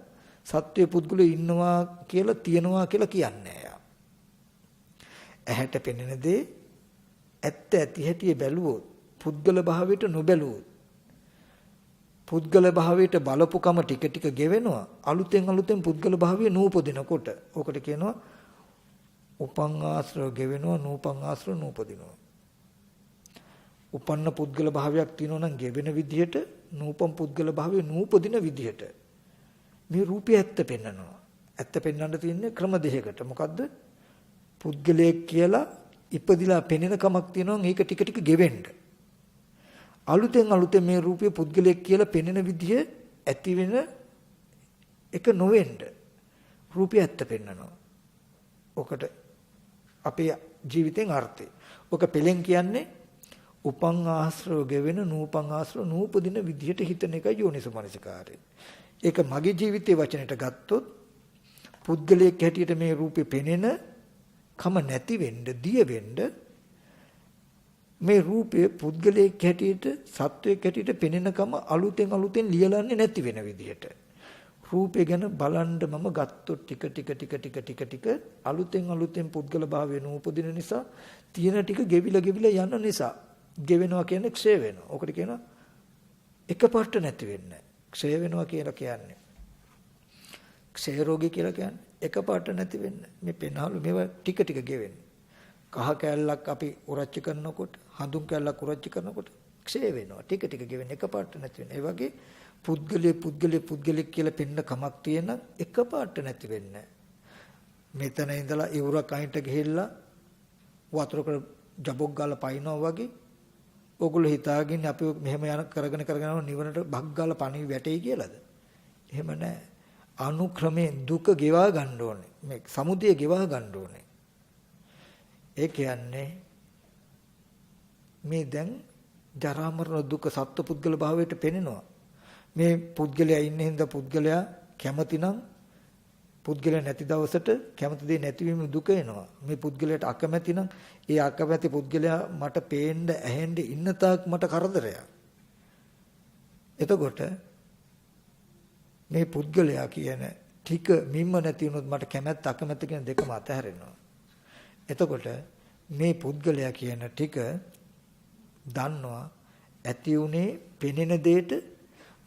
සත්වයේ පුද්ගලෙ ඉන්නවා කියලා තියනවා කියලා කියන්නේ යා. ඇහැට පෙනෙන දේ ඇත්ත ඇති හැටි බැලුවොත් පුද්ගල භාවයට නොබැලුවොත් පුද්ගල භාවයට බලපුකම ටික ටික ගෙවෙනවා. අලුතෙන් පුද්ගල භාවය නූපදිනකොට ඕකට කියනවා උපං ආශ්‍රව ගෙවෙනවා නූපං ආශ්‍රව නූපදිනවා. උපන්න පුද්ගල භාවයක් තියෙනවා නම් ගෙවෙන විදිහට නූපම් පුද්ගල භාවය නූපදින විදිහට මේ රූපය ඇත්ත පෙන්වනවා. ඇත්ත පෙන්වන්න තියෙන්නේ ක්‍රම දෙකකට. මොකද්ද? පුද්ගලයෙක් කියලා ඉපදිලා පෙනෙන කමක් තියෙනවා. ඒක ටික ටික ගෙවෙන්න. අලුතෙන් මේ රූපය පුද්ගලයෙක් කියලා පෙනෙන විදිහ ඇති වෙන එක නොවෙන්න රූපය ඇත්ත පෙන්වනවා. ඔකට අපේ ජීවිතෙන් අර්ථය. ඔක පෙලෙන් කියන්නේ උපං ආශ්‍රව ගෙවෙන නූපං ආශ්‍රව නූපදින විදිහට හිතන එක යෝනිසමනසිකාරය. ඒක මගේ ජීවිතයේ වචනයට ගත්තොත් පුද්ගලයෙක් හැටියට මේ රූපේ පෙනෙන කම නැති වෙන්න දිය වෙන්න මේ රූපයේ පුද්ගලයෙක් හැටියට සත්වයක් හැටියට පෙනෙනකම අලුතෙන් ලියලන්නේ නැති වෙන විදිහට රූපය ගැන බලන්න මම ගත්තොත් ටික අලුතෙන් පුද්ගල භාවය නූපදින නිසා තියෙන ටික ගෙවිලා යන නිසා ගෙවෙනවා කියන්නේ ක්ෂය වෙනවා. ඔකට කියනවා එකපාරට නැති වෙන්නේ. ක්ෂය වෙනවා කියලා කියන්නේ ක්ෂය රෝගී කියලා කියන්නේ එකපාරට නැති වෙන්න. මේ පෙනහළු මේවා ටික ටික ගෙවෙන්න. කහ කැල්ලක් අපි උරච්ච කරනකොට, හඳුන් කැල්ලක් උරච්ච කරනකොට ක්ෂය වෙනවා. ටික ටික ගෙවෙන්න එකපාරට නැති වෙන්න. ඒ වගේ පුද්ගලයෙක් කියලා පෙන්න කමක් තියෙන එකපාරට නැති වෙන්නේ. මෙතන ඉඳලා ඉවුරක් අයින්ට ගිහිල්ලා වතුරකට ජබොක් ගාලා පයින්නවා වගේ ඕගොල්ලෝ හිතාගෙන අපි මෙහෙම යන කරගෙන යන නිවනට බක් ගාලා පණි වැටෙයි කියලාද? එහෙම නැහැ. අනුක්‍රමයෙන් දුක ගෙවා ගන්න ඕනේ. මේ සමුදය ගෙවා ගන්න ඕනේ. ඒ කියන්නේ මේ දැන් ජරා මරණ දුක සත්පුද්ගල භාවයට පෙනෙනවා. මේ පුද්ගලයා ඉන්න හින්දා පුද්ගලයා කැමතිනම් පුද්ගලයා නැති දවසට කැමති දේ නැතිවීම දුක එනවා. මේ පුද්ගලයාට අකමැති නම් ඒ අකමැති පුද්ගලයා මට පේන්න ඇහෙන්න ඉන්න තාක් මට කරදරයක්. එතකොට මේ පුද්ගලයා කියන ටික මිම්ම නැති වුණොත් මට කැමැත්ත අකමැත්ත කියන දෙකම අතහැරෙනවා. එතකොට මේ පුද්ගලයා කියන ටික දන්නවා ඇති උනේ පෙනෙන දෙයට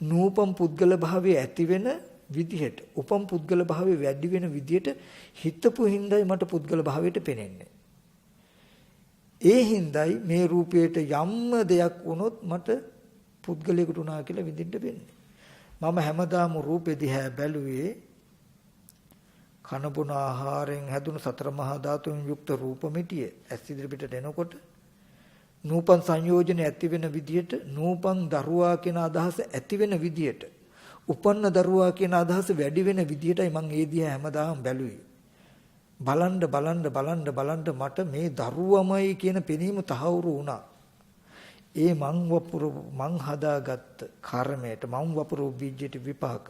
නූපම් පුද්ගල භාවයේ ඇති වෙන විදිහට උපම් පුද්ගල භාවයේ වැඩි වෙන විදිහට හිතපු හිඳයි මට පුද්ගල භාවයට පෙනෙන්නේ. ඒ හිඳයි මේ රූපයට යම්ම දෙයක් වුණොත් මට පුද්ගලයෙකුට උනා කියලා විඳින්න වෙන්නේ. මම හැමදාම රූපෙ දිහා බැලුවේ කන බොන ආහාරයෙන් හැදුණු සතර මහා ධාතුන් යුක්ත රූපമിതിය ඇස් ඉදිරිපිටට එනකොට නූපන් සංයෝජන ඇති වෙන විදිහට නූපන් දරුවා කියන අදහස ඇති වෙන විදිහට උපන්න දරුවා කියන අදහස වැඩි වෙන විදිහටයි මම ඒ දිහා හැමදාම බැලුවේ. බලන්න මට මේ දරුවමයි කියන පෙනීම තහවුරු වුණා. ඒ මං හදාගත්ත කර්මයට මං වපුරු බීජයට විපාක.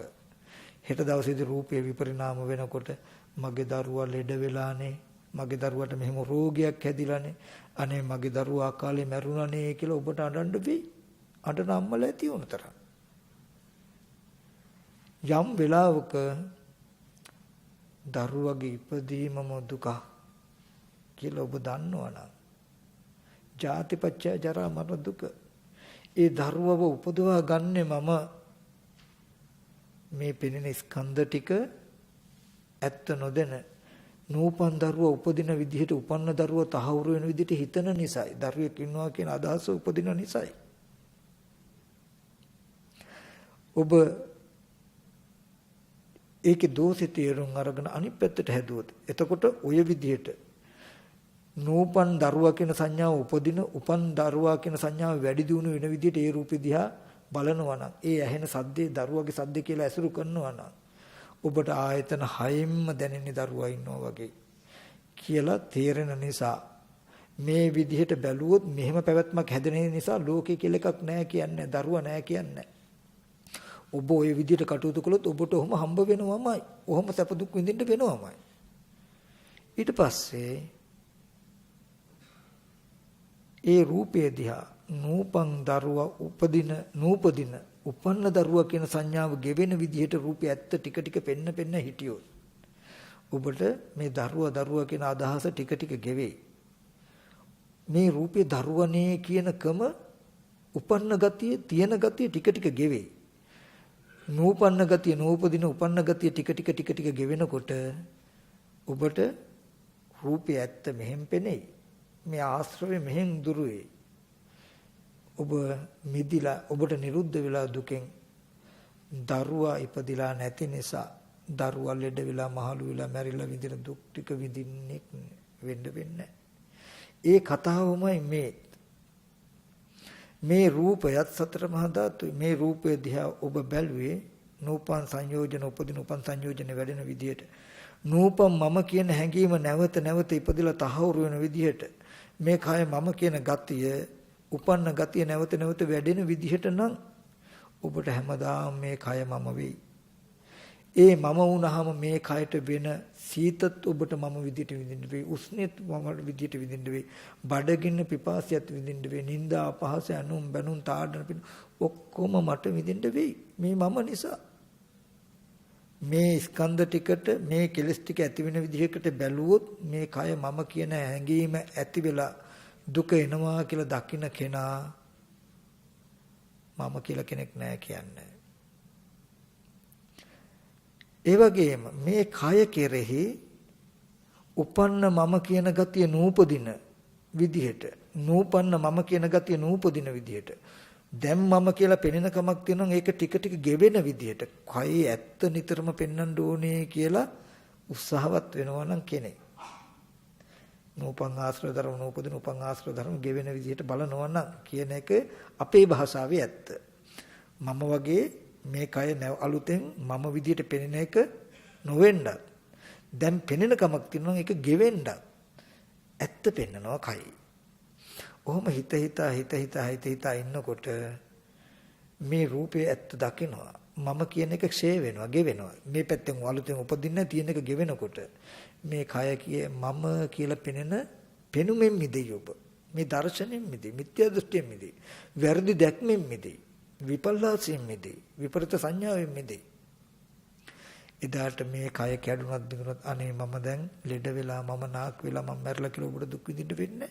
හෙට දවසේදී රූපේ විපරිණාම වෙනකොට මගේ දරුවා ලෙඩ වෙලානේ. මගේ දරුවට මෙහෙම රෝගයක් හැදිලානේ. අනේ මගේ දරුවා අකාලේ මැරුණානේ කියලා ඔබට අඬන්න වෙයි. අඬන අම්මලා ඇති වුණ තරම්. යම් වෙලාවක දරුවගේ ඉපදීමම දුක කියලා ඔබ දන්නවනම් ජාතිපච්චය ජරා මරණ දුක. ඒ දරුවව උපදවා ගන්නෙ මම මේ පෙනෙන ස්කන්ධ ටික ඇත්ත නොදැන නූපන් දරුවා උපදින විදිහට උපන්න දරුවා තහවුරු වෙන විදිහට හිතන නිසායි. දරුවෙක් ඉන්නවා කියන අදහස උපදින නිසායි. ඔබ ඒකේ දෝෂේ තේරුම් අරගෙන අනිත් පැත්තට හැදුවොත් එතකොට ඔය විදිහට නූපන් දරුවා කියන සංඥාව උපන් දරුවා කියන සංඥාව වැඩි දියුණු වෙන විදිහට ඒ රූපෙ දිහා බලනවා නම් ඒ ඇහෙන සද්දේ දරුවාගේ සද්දේ කියලා ඇසුරු කරනවා නම් ඔබට ආයතන හයෙන්ම දැනෙන්නේ දරුවා ඉන්නවා වගේ කියලා තේරෙන නිසා මේ විදිහට බැලුවොත් මෙහෙම පැවැත්මක් හැදෙන නිසා ලෝකේ කියලා එකක් නැහැ කියන්නේ දරුවා නැහැ කියන්නේ. ඔබ ওই විදිහට කටයුතු කළොත් ඔබට ඔහොම හම්බ වෙනවමයි. ඔහොම සැප දුක් විඳින්න වෙනවමයි. ඊට පස්සේ ඒ රූපය දිහා නූපන් දරුවා නූපදින උපන්න දරුවා කියන සංඥාව ගෙවෙන විදිහට රූපය ඇත්ත ටික ටික පෙන්න හිටියොත් ඔබට මේ දරුවා කියන අදහස ටික ටික ගෙවේ. මේ රූපේ දරුවනේ කියනකම උපන්න ගතිය තියෙන ගතිය ටික ටික ගෙවේ. නූපන්න ගතිය නූපදින උපන්න ගතිය ටික ටික ගෙවෙනකොට ඔබට රූපය ඇත්ත මෙහෙම් පෙනෙයි. මේ ආශ්‍රවේ මෙහෙන් දුරු වේ. ඔබ මිදිලා ඔබට නිරුද්ධ වෙලා දුකෙන් දරුවා ඉපදිලා නැති නිසා දරුවා ලෙඩ වෙලා මහලු වෙලා මැරිලා විඳින දුක් ටික විඳින්නේ වෙන්නේ. ඒ කතාවමයි මේ රූපයත් සතර මහා ධාතුයි. මේ රූපය දිහා ඔබ බැලුවේ නූපන් සංයෝජන උපදින උපන් සංයෝජන වැඩෙන විදිහට. නූපන් මම කියන හැඟීම නැවත ඉපදිලා තහවුරු වෙන විදිහට. මේ කය මම කියන ගතිය උපන්න ගතිය නැවත වැඩෙන විදිහට නම් ඔබට හැමදාම මේ කය මම වෙයි. ඒ මම වුණාම මේ කයට වෙන සීතත් ඔබට මම විදිහට විඳින්න වෙයි. උස්නෙත් මම විදිහට විඳින්න වෙයි. බඩගින්න පිපාසියත් විඳින්න වෙයි. නිന്ദා අපහාස අනුම් බැනුම් තාඩන පින ඔක්කොම මට විඳින්න වෙයි. මේ මම නිසා. මේ ස්කන්ධ ටිකට මේ කෙලස් ටික ඇති වෙන විදිහකට බැලුවොත් මේ කය මම කියන හැඟීම ඇති වෙලා දුක එනවා කියලා දකින්න කෙනා මම කියලා කෙනෙක් නැහැ කියන්නේ. ඒ වගේම මේ කය කෙරෙහි උපන්න මම කියන ගතිය නූපදින විදිහට නූපන්න මම කියන ගතිය නූපදින විදිහට දැන් මම කියලා පෙනෙන කමක් තියෙනවා ඒක ටික ටික ගෙවෙන විදිහට කයි ඇත්ත නිතරම පෙන්වන්න ඕනේ කියලා උත්සාහවත් වෙනවා නම් කෙනෙක් නූපන් ආශ්‍රය ධර්ම නූපදින උපන් ආශ්‍රය ධර්ම ගෙවෙන විදිහට බලනවා නම් කියන එක අපේ භාෂාවේ ඇත්ත මම වගේ මේ කය අලුතෙන් මම විදිහට පෙනෙන එක නොවෙන්නත් දැන් පෙනෙන කමක් තියෙනවා ඒක ගෙවෙන්නත් ඇත්ත පෙන්නනවා කයි. ඔහොම හිත හිතා ඉන්නකොට මේ රූපේ ඇත්ත දකිනවා. මම කියන එක ක්ෂය වෙනවා, ගෙවෙනවා. මේ පැත්තෙන් අලුතෙන් උපදින්න තියෙන එක ගෙවෙනකොට මේ කය කියේ මම කියලා පෙනෙන පෙනුමෙන් මිදෙයි ඔබ. මේ දර්ශනෙන් මිදෙයි, මිත්‍යා දෘෂ්ටියෙන් මිදෙයි, වැරදි දැක්මෙන් මිදෙයි, විපල්ලාසයෙන් මිදෙයි, විපරිත සංඥාවෙන් මිදෙයි. එදාට මේ කය කැඩුනත් බිඳුනත් අනේ මම දැන් ලෙඩ වෙලා මම නාක් වෙලා මම මැරලා කියලා ඔබට දුක් විඳින්න වෙන්නේ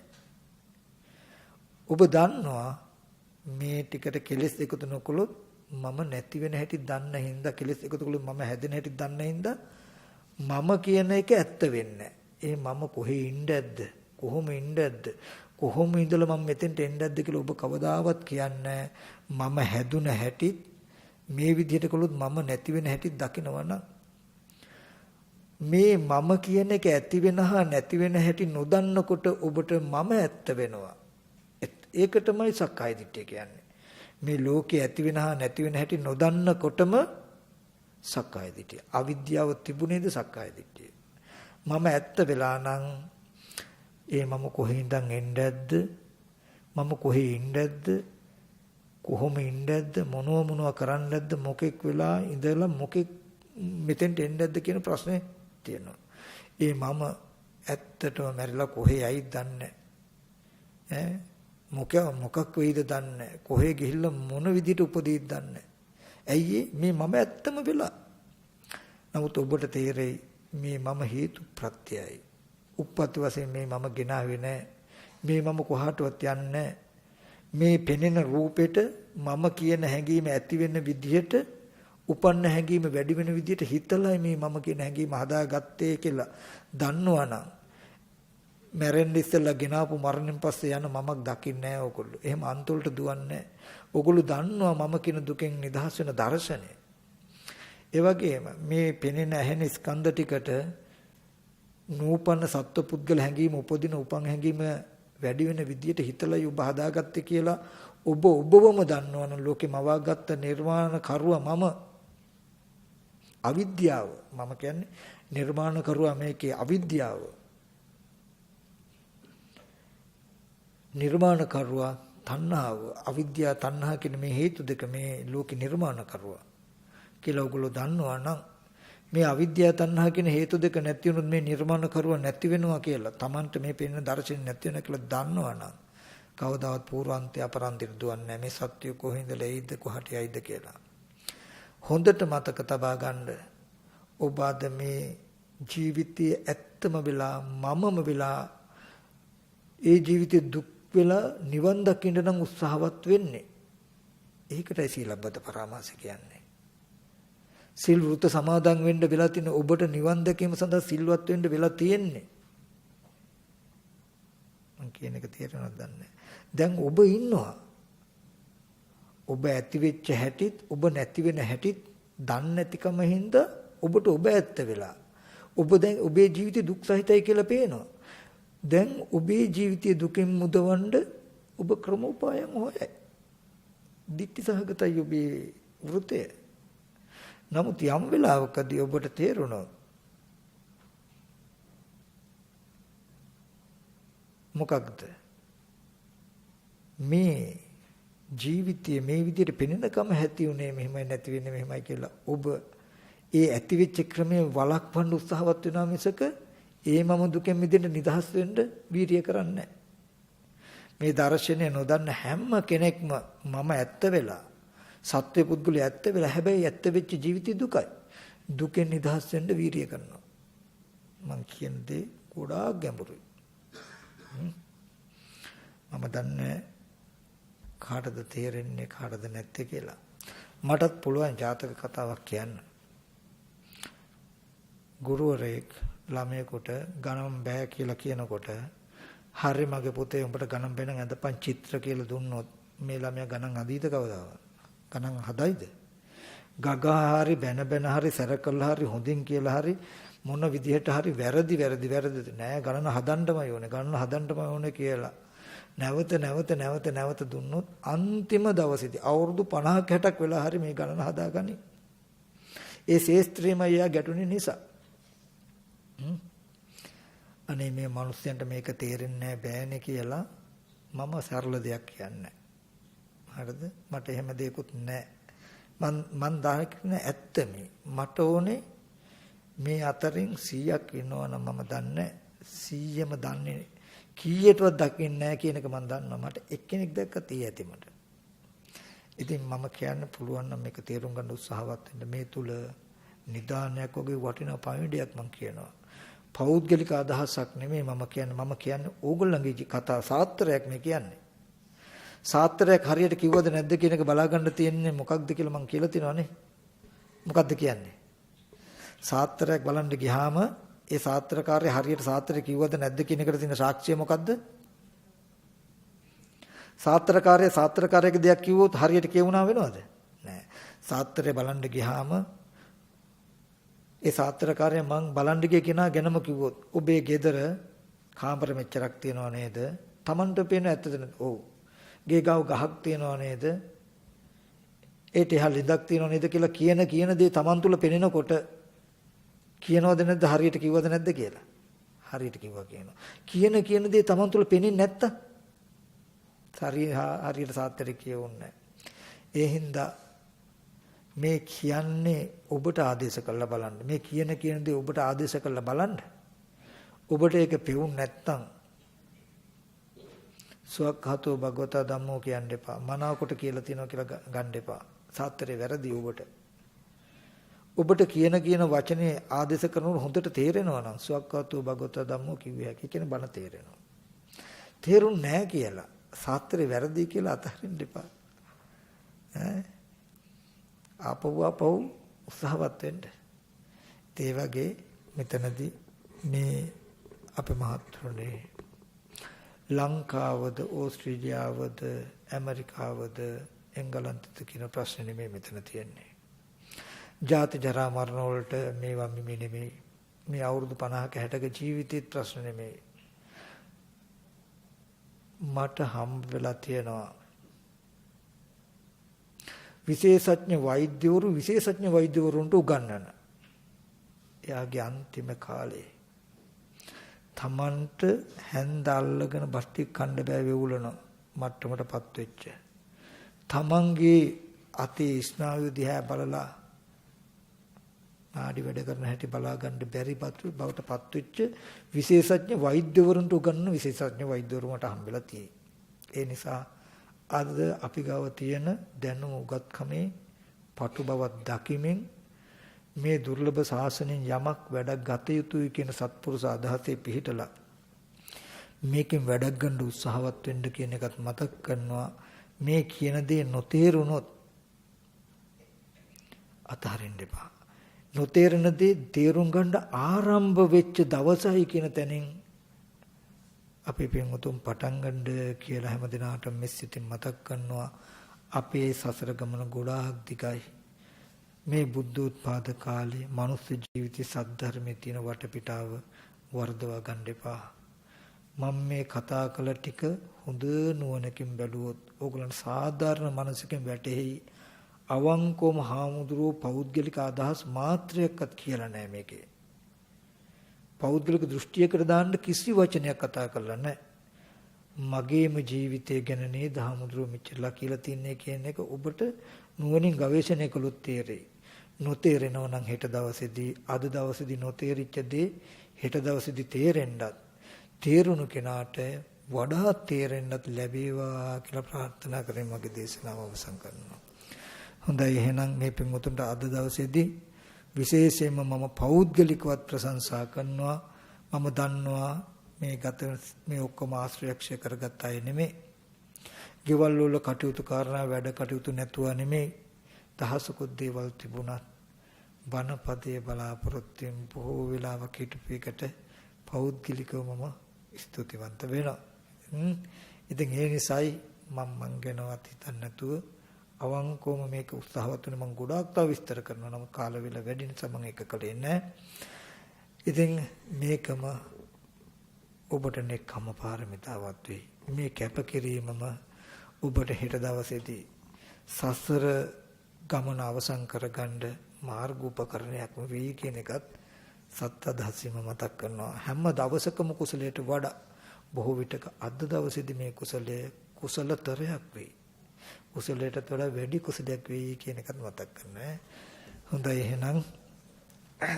ඔබ දන්නවා මේ ටිකට කෙලෙස් එකතු නොකළොත් මම නැති වෙන හැටි දන්න හින්දා කෙලෙස් එකතු කළොත් මම හැදෙන හැටි දන්න හින්දා මම කියන එක ඇත්ත වෙන්නේ ඒ මම කොහේ ඉන්නේද කොහොම ඉන්නේද කොහොම ඉඳලා මම මෙතෙන්ට එන්නේද කියලා ඔබ කවදාවත් කියන්නේ මම හැදුන හැටි මේ විදිහට කළොත් මම නැති වෙන හැටි දකිනවනම් මේ මම කියන එක ඇති වෙන හා නැති වෙන හැටි නොදන්නකොට ඔබට මම ඇත්ත වෙනවා. ඒක තමයි සක්කාය දිට්ඨිය කියන්නේ. මේ ලෝකේ ඇති වෙන හා නැති වෙන හැටි නොදන්නකොටම සක්කාය දිට්ඨිය. අවිද්‍යාව තිබුණේද සක්කාය දිට්ඨිය. මම ඇත්ත වෙලා නම් ඒ මම කොහේ ඉඳන් එන්නේද? මම කොහේ ඉන්නේද? කොහොම ඉන්නේද? මොනව කරන්නේද? මොකෙක් වෙලා ඉඳලා මොකෙක් මෙතෙන්ට එන්නේද කියන ප්‍රශ්නේ තියෙනවා. ඒ මම ඇත්තටම මැරිලා කොහේ යයිද දන්නේ නැහැ. මොකක් වෙයිද දන්නේ කොහේ ගිහිල්ලා මොන විදිහට උපදීද දන්නේ. ඇයි මේ මම ඇත්තම වෙලා. නමුත් ඔබට තේරෙයි මේ මම හේතු ප්‍රත්‍යයයි. උප්පත්ති වශයෙන් මේ මම ගෙනාවේ නැහැ. මේ මම කොහාටවත් යන්නේ මේ පෙනෙන රූපෙට මම කියන හැඟීම ඇති වෙන විදිහට උපන්න හැඟීම වැඩි වෙන විදිහට හිතලයි මේ මම කියන හැඟීම හදාගත්තේ කියලා දන්නවනම් මැරෙන්න ඉස්සෙල්ලා ගෙනාපු මරණයෙන් පස්සේ යන මමක් දකින්නේ නැහැ ඕගොල්ලෝ. එහෙම අන්තවලට දුවන්නේ නැහැ. ඕගොල්ලෝ දන්නවා මම කියන දුකෙන් නිදහස් වෙන දර්ශනය. ඒ වගේම මේ පෙනෙන ඇහෙන ස්කන්ධ ටිකට නූපන්න සත්පුද්ගල හැඟීම උපදින උපන් හැඟීම වැඩි වෙන විදියට හිතලා ඔබ හදාගත්තේ කියලා ඔබවම දන්නවනම් ලෝකේ මවාගත්ත නිර්මාණ කරුවා මම අවිද්‍යාව මම කියන්නේ නිර්මාණ කරුවා මේකේ අවිද්‍යාව නිර්මාණ කරුවා තණ්හාව අවිද්‍යාව තණ්හා කියන මේ හේතු දෙක මේ ලෝකේ නිර්මාණ කරුවා කියලා ඔයගොල්ලෝ දන්නවා නම් මේ අවිද්‍යාව තණ්හා කියන හේතු දෙක නැති වුණොත් මේ නිර්මාණ කරුවා නැති වෙනවා කියලා Tamanට මේ පේන දර්ශන නැති වෙනවා කියලා දන්නවා නම් කවදාවත් පූර්වාන්තය අපරාන්තයට දුවන්නේ නැහැ මේ සත්‍ය කොහෙන්දලා එයිද කොහට යයිද කියලා හොඳට මතක තබා ගන්න ඔබ අද මේ ජීවිතයේ ඇත්තම වෙලා මමම වෙලා ඒ ජීවිතේ දුක් වෙලා නිවන් දකින්න නම් උත්සාහවත් වෙන්නේ ඒකටයි සීලබ්බත පරාමාස කියන්නේ සිල් වෘත සමාදන් වෙන්න වෙලා තියෙන ඔබට නිවන් දැකීම සඳහා සිල්වත් වෙන්න වෙලා තියෙන්නේ මං කියන එක තේරෙනවද දන්නේ දැන් ඔබ ඉන්නවා ඔබ ඇති වෙච්ච හැටිත් ඔබ නැති වෙන හැටිත් දන්නේ නැතිකම හින්දා ඔබට ඔබ ඇත්ත වෙලා ඔබ දැන් ඔබේ ජීවිතේ දුක් සහිතයි කියලා පේනවා දැන් ඔබේ ජීවිතයේ දුකෙන් මුදවන්න ඔබ ක්‍රමෝපායන් හොයයි ditthi සහගතයි ඔබේ වෘතය නමුත් යම් වෙලාවකදී ඔබට තේරුණා මොකක්ද මේ ජීවිතයේ මේ විදිහට පෙනෙනකම ඇති උනේ මෙහෙමයි නැති වෙන්නේ මෙහෙමයි කියලා ඔබ ඒ ඇති වෙච්ච ක්‍රමයේ වළක්වන්න උත්සාහවත් වෙනා මිසක ඒ මම දුකෙන් මිදෙන්න නිදහස් වෙන්න වීර්ය කරන්නේ මේ දර්ශනය නොදන්න හැම කෙනෙක්ම මම ඇත්ත වෙලා සත්‍ය පුද්ගලයා ඇත්ත වෙලා හැබැයි ඇත්ත වෙච්ච ජීවිතය දුකයි දුකෙන් නිදහස් වෙන්න වීර්ය කරනවා මං කියන දේ ගොඩාක් ගැඹුරුයි මම දන්නේ කාටද තේරෙන්නේ කාටද නැත්තේ කියලා මටත් පුළුවන් ජාතක කතාවක් කියන්න ගුරුවරයෙක් ළමයෙකුට ගණන් බෑ කියලා කියනකොට හරි මගේ පුතේ උඹට ගණන් බෑ නම් අදපන් චිත්‍ර කියලා දුන්නොත් මේ ළමයා ගණන් අදීද කවදාවත්? ගණන් හදයිද? ගගා හරි බැන බැන හරි සැර කළා හරි හොඳින් කියලා හරි මොන විදිහට හරි වැරදි නෑ ගණන හදන්නමයි ඕනේ ගණන හදන්නමයි ඕනේ කියලා නැවත දුන්නොත් අන්තිම දවසේදී අවුරුදු 50ක් 60ක් වෙලා හරි මේ ගණන හදාගනි. ඒ ශේස්ත්‍රීයම යා ගැටුනේ නිසා. අනේ මේ මිනිස්යන්ට මේක තේරෙන්නේ බෑනේ කියලා මම සරල දෙයක් කියන්නේ. හරිද? මට එහෙම දෙයක්වත් නැහැ. මන් දාන්නේ ඇත්ත මේ. මට ඕනේ මේ අතරින් 100ක් ඉන්නවනම් මම දන්නේ 100ම දන්නේ කීයටවත් දකින්නේ නැහැ කියන එක මම දන්නවා. මට එක්කෙනෙක් දැක්ක තී ඇති මට. ඉතින් මම කියන්න පුළුවන් නම් මේක තේරුම් ගන්න උත්සාහවත් වෙන්න මේ තුල නිදානයක් වගේ වටිනා පණිවිඩයක් මම කියනවා. පෞද්ගලික අදහසක් නෙමෙයි මම කියන්නේ ඕගොල්ලන්ගේ කතා සාත්‍රයක් මේ කියන්නේ. සාත්‍රයක් හරියට කිව්වද නැද්ද කියන එක බලා ගන්න තියෙන්නේ මොකක්ද කියලා මම කියලා තිනවනේ. මොකක්ද කියන්නේ? සාත්‍රයක් බලන්න ගියාම ඒ සාත්‍රකාරය හරියට සාත්‍රය කිව්වද නැද්ද කියන එකට තියෙන සාක්ෂිය මොකද්ද? සාත්‍රකාරයේ දෙයක් කිව්වොත් හරියට කියවුණා වෙනවද? නෑ. සාත්‍රය බලන්න ගියාම ඒ සාත්‍රකාරය මං බලන්න ගිය කෙනා ගැනම කිව්වොත් ඔබේ ගෙදර කාමර මෙච්චරක් තියනව නේද? Tamanට පේන ඇත්තද නැද්ද? ඔව්. ගේ ගාව ගහක් තියනව නේද? ඒට එහා ලිඳක් තියනව නේද කියලා කියන දේ Taman තුල පෙනෙනකොට කියනවද නැද්ද හරියට කිව්වද නැද්ද කියලා? හරියට කිව්වා කියනවා. කියන දේ Taman තුල පෙනෙන්නේ නැත්තම් හරියට සාත්‍රය කියවුන්නේ. ඒ හින්දා මේ කියන්නේ ඔබට ආදේශ කරලා බලන්න. මේ කියන දේ ඔබට ආදේශ කරලා බලන්න. ඔබට ඒක පෙවුන් නැත්තම් සුවක්ඛතෝ භගවතා ධම්මෝ කියන්න එපා. මනාවකට කියලා තියනවා කියලා ගන්න එපා. සාත්‍රේ වැරදි ඔබට. ඔබට කියන වචනේ ආදේශ කරනකොට හොඳට තේරෙනවා නම් සුවක්ඛතෝ භගවතා ධම්මෝ කිව්වේ හැකි කියන බණ තේරෙනවා. තේරුම් නැහැ කියලා සාත්‍රේ වැරදි කියලා අතහරින්න එපා. ආපහු උත්සාහවත් වෙන්න. ඒ වගේ මෙතනදී මේ අපේ මහත්තුනේ ලංකාවද ඕස්ට්‍රේලියාවද ඇමරිකාවද එංගලන්තද කියන ප්‍රශ්නේ නෙමෙයි මෙතන තියෙන්නේ. ජාති ජරා මරණ වලට මේවා නෙමෙයි. මේ අවුරුදු 50ක 60ක ජීවිතේ ප්‍රශ්න නෙමෙයි. මට හම්බ වෙලා තියෙනවා විශේෂඥ වෛද්‍යවරුන්ට උගන්වන. එයාගේ අන්තිම කාලේ තමන්ට හැන්ද අල්ලගෙන බස් ටික කන්න බෑ වෙවුලන මට්ටමටපත් වෙච්ච. තමන්ගේ අතේ ස්නායු දිහා බලලා නාඩි වැඩ කරන හැටි බලා ගන්න බැරි බවටපත් වෙච්ච විශේෂඥ වෛද්‍යවරුන්ට උගන්වන විශේෂඥ වෛද්‍යවරු මට හම්බෙලා තියෙයි. ඒ නිසා අද අපි ගාව තියෙන දැනුම උගත්කමේ පටු බවක් දකිමින් මේ දුර්ලභ ශාසනයෙන් යමක් වැඩක් ගත යුතුයි කියන සත්පුරුෂ අදහසේ පිහිටලා මේකෙන් වැඩක් ගන්න උත්සාහවත් වෙන්න කියන එකත් මතක් කරනවා. මේ කියන දේ නොතේරුනොත් අතහරින්න එපා. නොතේරෙන දේ තේරුම් ගන්න ආරම්භ වෙච්ච දවසයි කියන තැනින් අපි පින්වතුන් පටන් ගන්න කියලා හැමදිනාටම මෙසිතින් මතක් කරනවා. අපේ සසර ගමන ගොඩාක් දිගයි. මේ බුද්ධෝත්පාද කාලේ මනුස්ස ජීවිතේ සද්ධර්මයේ තියෙන වටපිටාව වර්ධවා ගන්න එපා. මම මේ කතා කළ ටික හොඳ නුවණකින් බැලුවොත් ඕගලන් සාධාරණ මනසකින් වැටෙහි. අවංකවම හාමුදුරුවෝ පෞද්ගලික අදහස් මාත්‍රයක්වත් කියලා නැහැ මේකේ. පෞද්ගලික දෘෂ්ටියකට දාන්න කිසි වචනයක් කතා කරලා නැහැ. මගේම ජීවිතය ගැන නේද හාමුදුරුවෝ මෙච්චරලා කියලා තියන්නේ කියන එක ඔබට නුවණින් ගවේෂණය කළොත් තේරෙයි. නොතේරෙනව නම් හෙට දවසේදී අද දවසේදී නොතේරිච්ච දේ හෙට දවසේදී තේරෙන්නත් තේරුණු කෙනාට වඩා තේරෙන්නත් ලැබේවා කියලා ප්‍රාර්ථනා කරමින් මගේ දේශනාව අවසන් කරනවා. හොඳයි එහෙනම් මේ පින්වතුන්ට අද දවසේදී විශේෂයෙන්ම මම පෞද්ගලිකවත් ප්‍රශංසා කරනවා. මම දන්නවා මේ ඔක්කොම ආශ්‍රයක්ෂය කරගත් අය නෙමෙයි. ගෙවල් වල කටයුතු කරනා වැඩ කටයුතු නැතුව නෙමෙයි. දහසකුත් දේවල් තිබුණත් බණපදයේ බලාපොරොත්තුෙන් බොහෝ වෙලාවක් හිටපු එකට පෞද්ගලිකව මම ස්තුතිවන්ත වෙනවා. ඉතින් ඒ නිසායි මං ගැනවත් හිතන්නේ නැතුව අවංකවම මේක උත්සාහවත් වෙන මම ගොඩාක් තව විස්තර කරනවා. නමුත් කාල වේල වැඩි නිසා මම ඒක කළේ නැහැ. ඉතින් මේකම ඔබට නෙක්ඛම් පාරමිතාවක් වෙයි. මේ කැපකිරීමම ඔබට හෙට දවසේදී සසර ගමන අවසන් කරගන්න මාර්ගෝපකරණයක් වෙයි කියන එකත් සත්‍යදහසීම මතක් කරනවා. හැම දවසකම කුසලයට වඩා බොහෝ විටක අද දවසේදී මේ කුසලයේ කුසලතරයක් වෙයි. කුසලයට වඩා වැඩි කුසලයක් වෙයි කියන එකත් මතක් කරනවා. හොඳයි එහෙනම්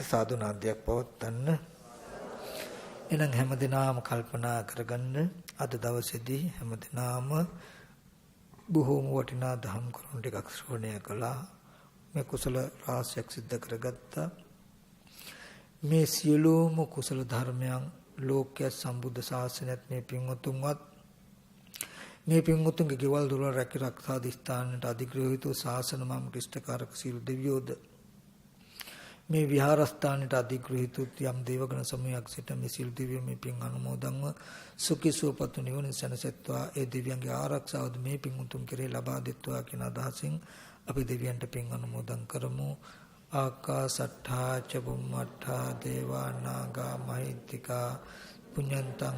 සාදුනාදයක් පවත්වන්න. එහෙනම් හැමදිනාම කල්පනා කරගන්න අද දවසේදී හැමදිනාම බොහෝම වටිනා ධම් කරුණු ටිකක් ශ්‍රවණය කළා. මේ කුසල රාශියක් සිද්ධ කරගත්තා. මේ සියලුම කුසල ධර්මයන් ලෝකයේ සම්බුද්ධ ශාසනයත් මේ පින්වතුන්වත් මේ පින්වතුන්ගේ ගෙවල් දොරවල් රැක ආරක්ෂා දිස්ත්‍රාණයට අධිග්‍රහිත ශාසන මම ක්‍රිෂ්ඨකාරක සීල දෙවියෝද මේ විහාරස්ථානයට අධිග්‍රහිත යම් දේවගණ සමූහයක් සිට මේ සීල දෙවියෝ මේ පින් අනුමෝදන්ව සුඛී සුවපත් නිවන සැනසෙත්වා. ඒ දෙවියන්ගේ ආරක්ෂාවද මේ පින්වතුන් කෙරේ ලබා දෙත්වා කියන අදහසින් අපි දෙවියන්ට පින් අනුමෝදන් කරමු. ආකාසට්ඨා ච බුම්මට්ඨා දේවා නාග මහිත්‍තිකා පුඤ්ඤන්තං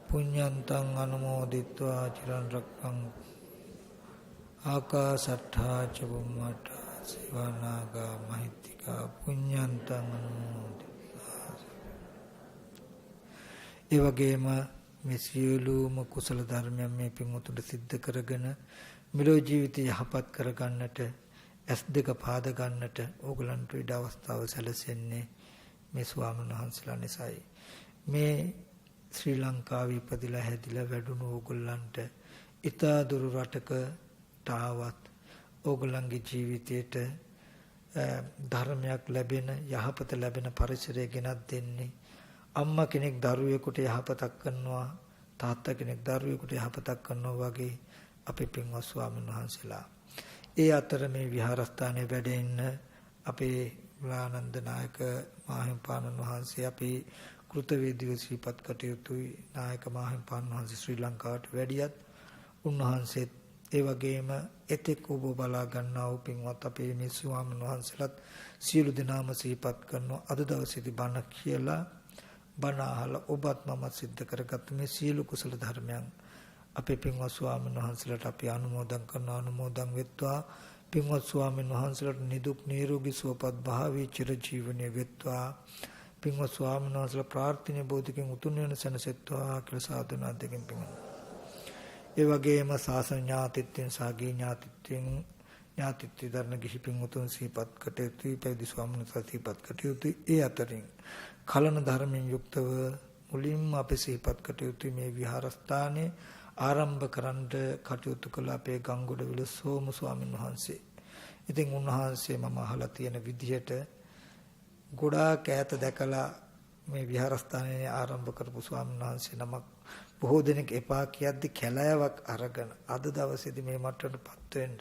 පුඤ්ඤන්තං අනුමෝදිත්වා චිරන් රක්ඛං ආකාසට්ඨා ච බුම්මට්ඨා දේවා නාග මහිත්‍තිකා පුඤ්ඤන්තං අනුමෝදිත්වා. ඒ වගේම මේ සියලුම කුසල ධර්මයන් මේ පින්වතුන්ට සිද්ධ කරගෙන මෙලොව ජීවිතය යහපත් කරගන්නට S2 පාද ගන්නට ඕගලන්ට ඉඩ අවස්ථාව සැලසෙන්නේ මේ ස්වාමීන් වහන්සේලා නිසායි. මේ ශ්‍රී ලංකාවේ ඉපදිලා හැදිලා වැඩුණු ඕගොල්ලන්ට ඊතා දුර රටකට ආවත් ඕගොල්ලන්ගේ ජීවිතයට ධර්මයක් ලැබෙන යහපත ලැබෙන පරිසරය ගෙනත් දෙන්නේ අම්මා කෙනෙක් දරුවෙකුට යහපතක් කරනවා තාත්තා කෙනෙක් දරුවෙකුට යහපතක් කරනවා වගේ අපේ පින්වත් ස්වාමීන් වහන්සේලා. ඒ අතර මේ විහාරස්ථානයේ වැඩ ඉන්න අපේ ආනන්ද නායක මාහිම්පාණන් වහන්සේ අපේ කෘතවේදීව ශ්‍රීපත් කටයුතුයි නායක මාහිම්පාණන් වහන්සේ ශ්‍රී ලංකාවට වැඩියත් උන්වහන්සේත් ඒ වගේම එතෙක් ඔබ බලා ගන්නා වූ පින්වත් අපේ මේ ස්වාමීන් වහන්සේලාත් සියලු දෙනාම ශ්‍රීපත් කරනවා. අද දවසේදී බණ කියලා බණ අහලා ඔබත් මමත් සිද්ධ කරගත්ත මේ සියලු කුසල ධර්මයන් අපේ පින්වත් ස්වාමීන් වහන්සේලාට අපි අනුමෝදන් කරන අනුමෝදන් වෙත්වා. පින්වත් ස්වාමීන් වහන්සේලාට නිදුක් නිරෝගී සුවපත් භාවී චිරජීවනයේ වෙත්වා. පින්වත් ස්වාමීන් වහන්සේලා ප්‍රාර්ථනීය බෝධිකෙන් උතුම් වෙන සැනසෙත්වා කියලා සාදුනා දෙකින් පින්. ඒ වගේම සාසන ඥාතිත්වයෙන් සාගී ඥාතිත්වයෙන් ඥාතිත්වය දරන ගිහි පින්වතුන් සිහිපත් කටයුතුයි පැවිදි ස්වාමීන් වහන්සේ සිහිපත් කටයුතුයි. ඒ අතරින් කලන ධර්මයෙන් යුක්තව මුලින්ම අපි සිහිපත් කටයුතුයි මේ විහාරස්ථානයේ ආරම්භ කරන්න කටයුතු කළ අපේ ගංගොඩවිල සෝම ස්වාමීන් වහන්සේ. ඉතින් උන්වහන්සේ මම අහලා තියෙන විදිහට ගොඩාක් ඈත දැකලා මේ විහාරස්ථානයේ ආරම්භ කරපු ස්වාමීන් වහන්සේ නමක් බොහෝ දෙනෙක් එපා කියද්දි කැලෑවක් අරගෙන අද දවසේදී මේ මට්ටමටපත් වෙන්න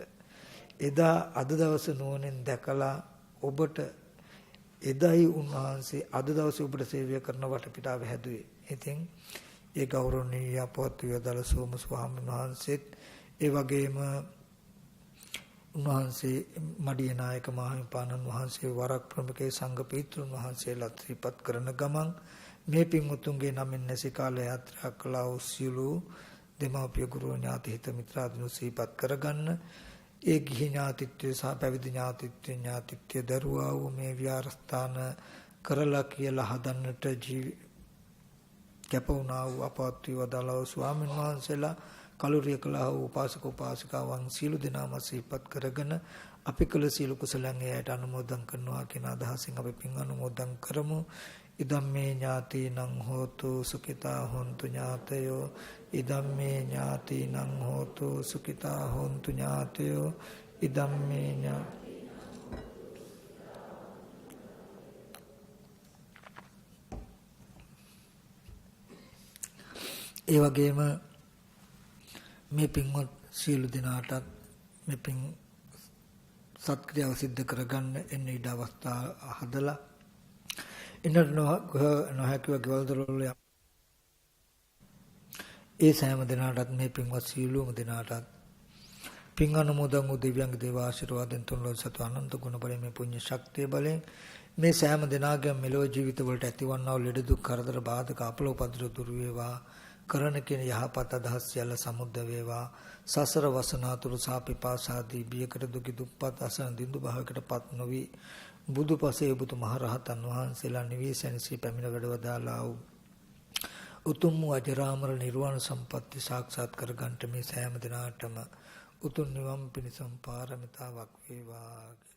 එදා අද දවස නුවණින් දැකලා ඔබට එදයි උන්වහන්සේ අද දවසේ ඔබට සේවය කරන වටපිටාව හැදුවේ. ඉතින් ඒ ගෞරවනීය අපවත් විදල සෝම ස්වාමීන් වහන්සේත් ඒ වගේම උන්වහන්සේ මඩිය නායක මාහිමිපාණන් වහන්සේ වරක් ප්‍රමුඛේ සංඝ පීතෘන් වහන්සේලා ත්‍රිපත් කරන ගමන් මේ පින්වතුන්ගේ නමින් නැසී කාල යාත්‍රා කළා වූ සියලු දෙමාපිය ගුරු ඥාති හිත මිත්‍රාදීන් සිහිපත් කරගන්න. ඒ ගිහි ඥාතිත්වය සහ පැවිදි ඥාතිත්වය දරුවා වූ මේ විහාරස්ථාන කරලා කියලා හදන්නට කැප වුණා වූ අපවත් වූ ස්වාමීන් වහන්සේලා කලුරිය කළා වූ උපාසක උපාසිකාවන් සීල දෙනාම සිහිපත් කරගෙන අපි කළ සීල කුසලයන් එයට අනුමෝදන් කරනවා කියන අදහසින් අපි පින් අනුමෝදන් කරමු. ඉදම්මේ ඥාතිනං හෝතු සුඛිතා හොන්තු ඥාතයෝ ඉදම්මේ ඥාතිනං හෝතු සුඛිතා හොන්තු ඥාතයෝ ඉදම්මේ ඒ වගේම මේ පින්වත් සියලු දෙනාටත් මේ පින් සත්ක්‍රියාව සිද්ධ කරගන්න එන්න ඉඩ අවස්ථා හදලා ඉන්නට නොහැකිව ගෙවල් දොරවල් ඒ සෑම දෙනාටත් මේ පින්වත් සියලුම දෙනාටත් පින් අනුමෝදන් වූ දෙවියන්ගේ දේව ආශිර්වාදෙන් තුන්ලොව සතු අනන්ත ගුණ බලයෙන් මේ පුණ්‍ය ශක්තිය බලයෙන් මේ සෑම දෙනාගේම මෙලොව ජීවිත වලට ඇතිවන්නා වූ ලෙඩ දුක් කරදර බාධක අපල උපද්‍රව දුරු වේවා කරන කියන යහපත් අදහස් සියල්ල සමුද්ද වේවා සසර වසනාතුරු සාපිපාසාදී බියකට දුකි දුප්පත් අසන දින්දු භාවයකටපත් නොවි බුදුපසේ බුදු මහරහතන් වහන්සේලා නිවේසනසී පැමිණ වැඩවදාලා වූ උතුම් වූ අජරාමර නිර්වාණ සම්පත්‍ය සාක්ෂාත් කරගන්නට මේ සෑම දිනාටම උතුම් නිවන් පිණිසම පාරමිතාවක් වේවා.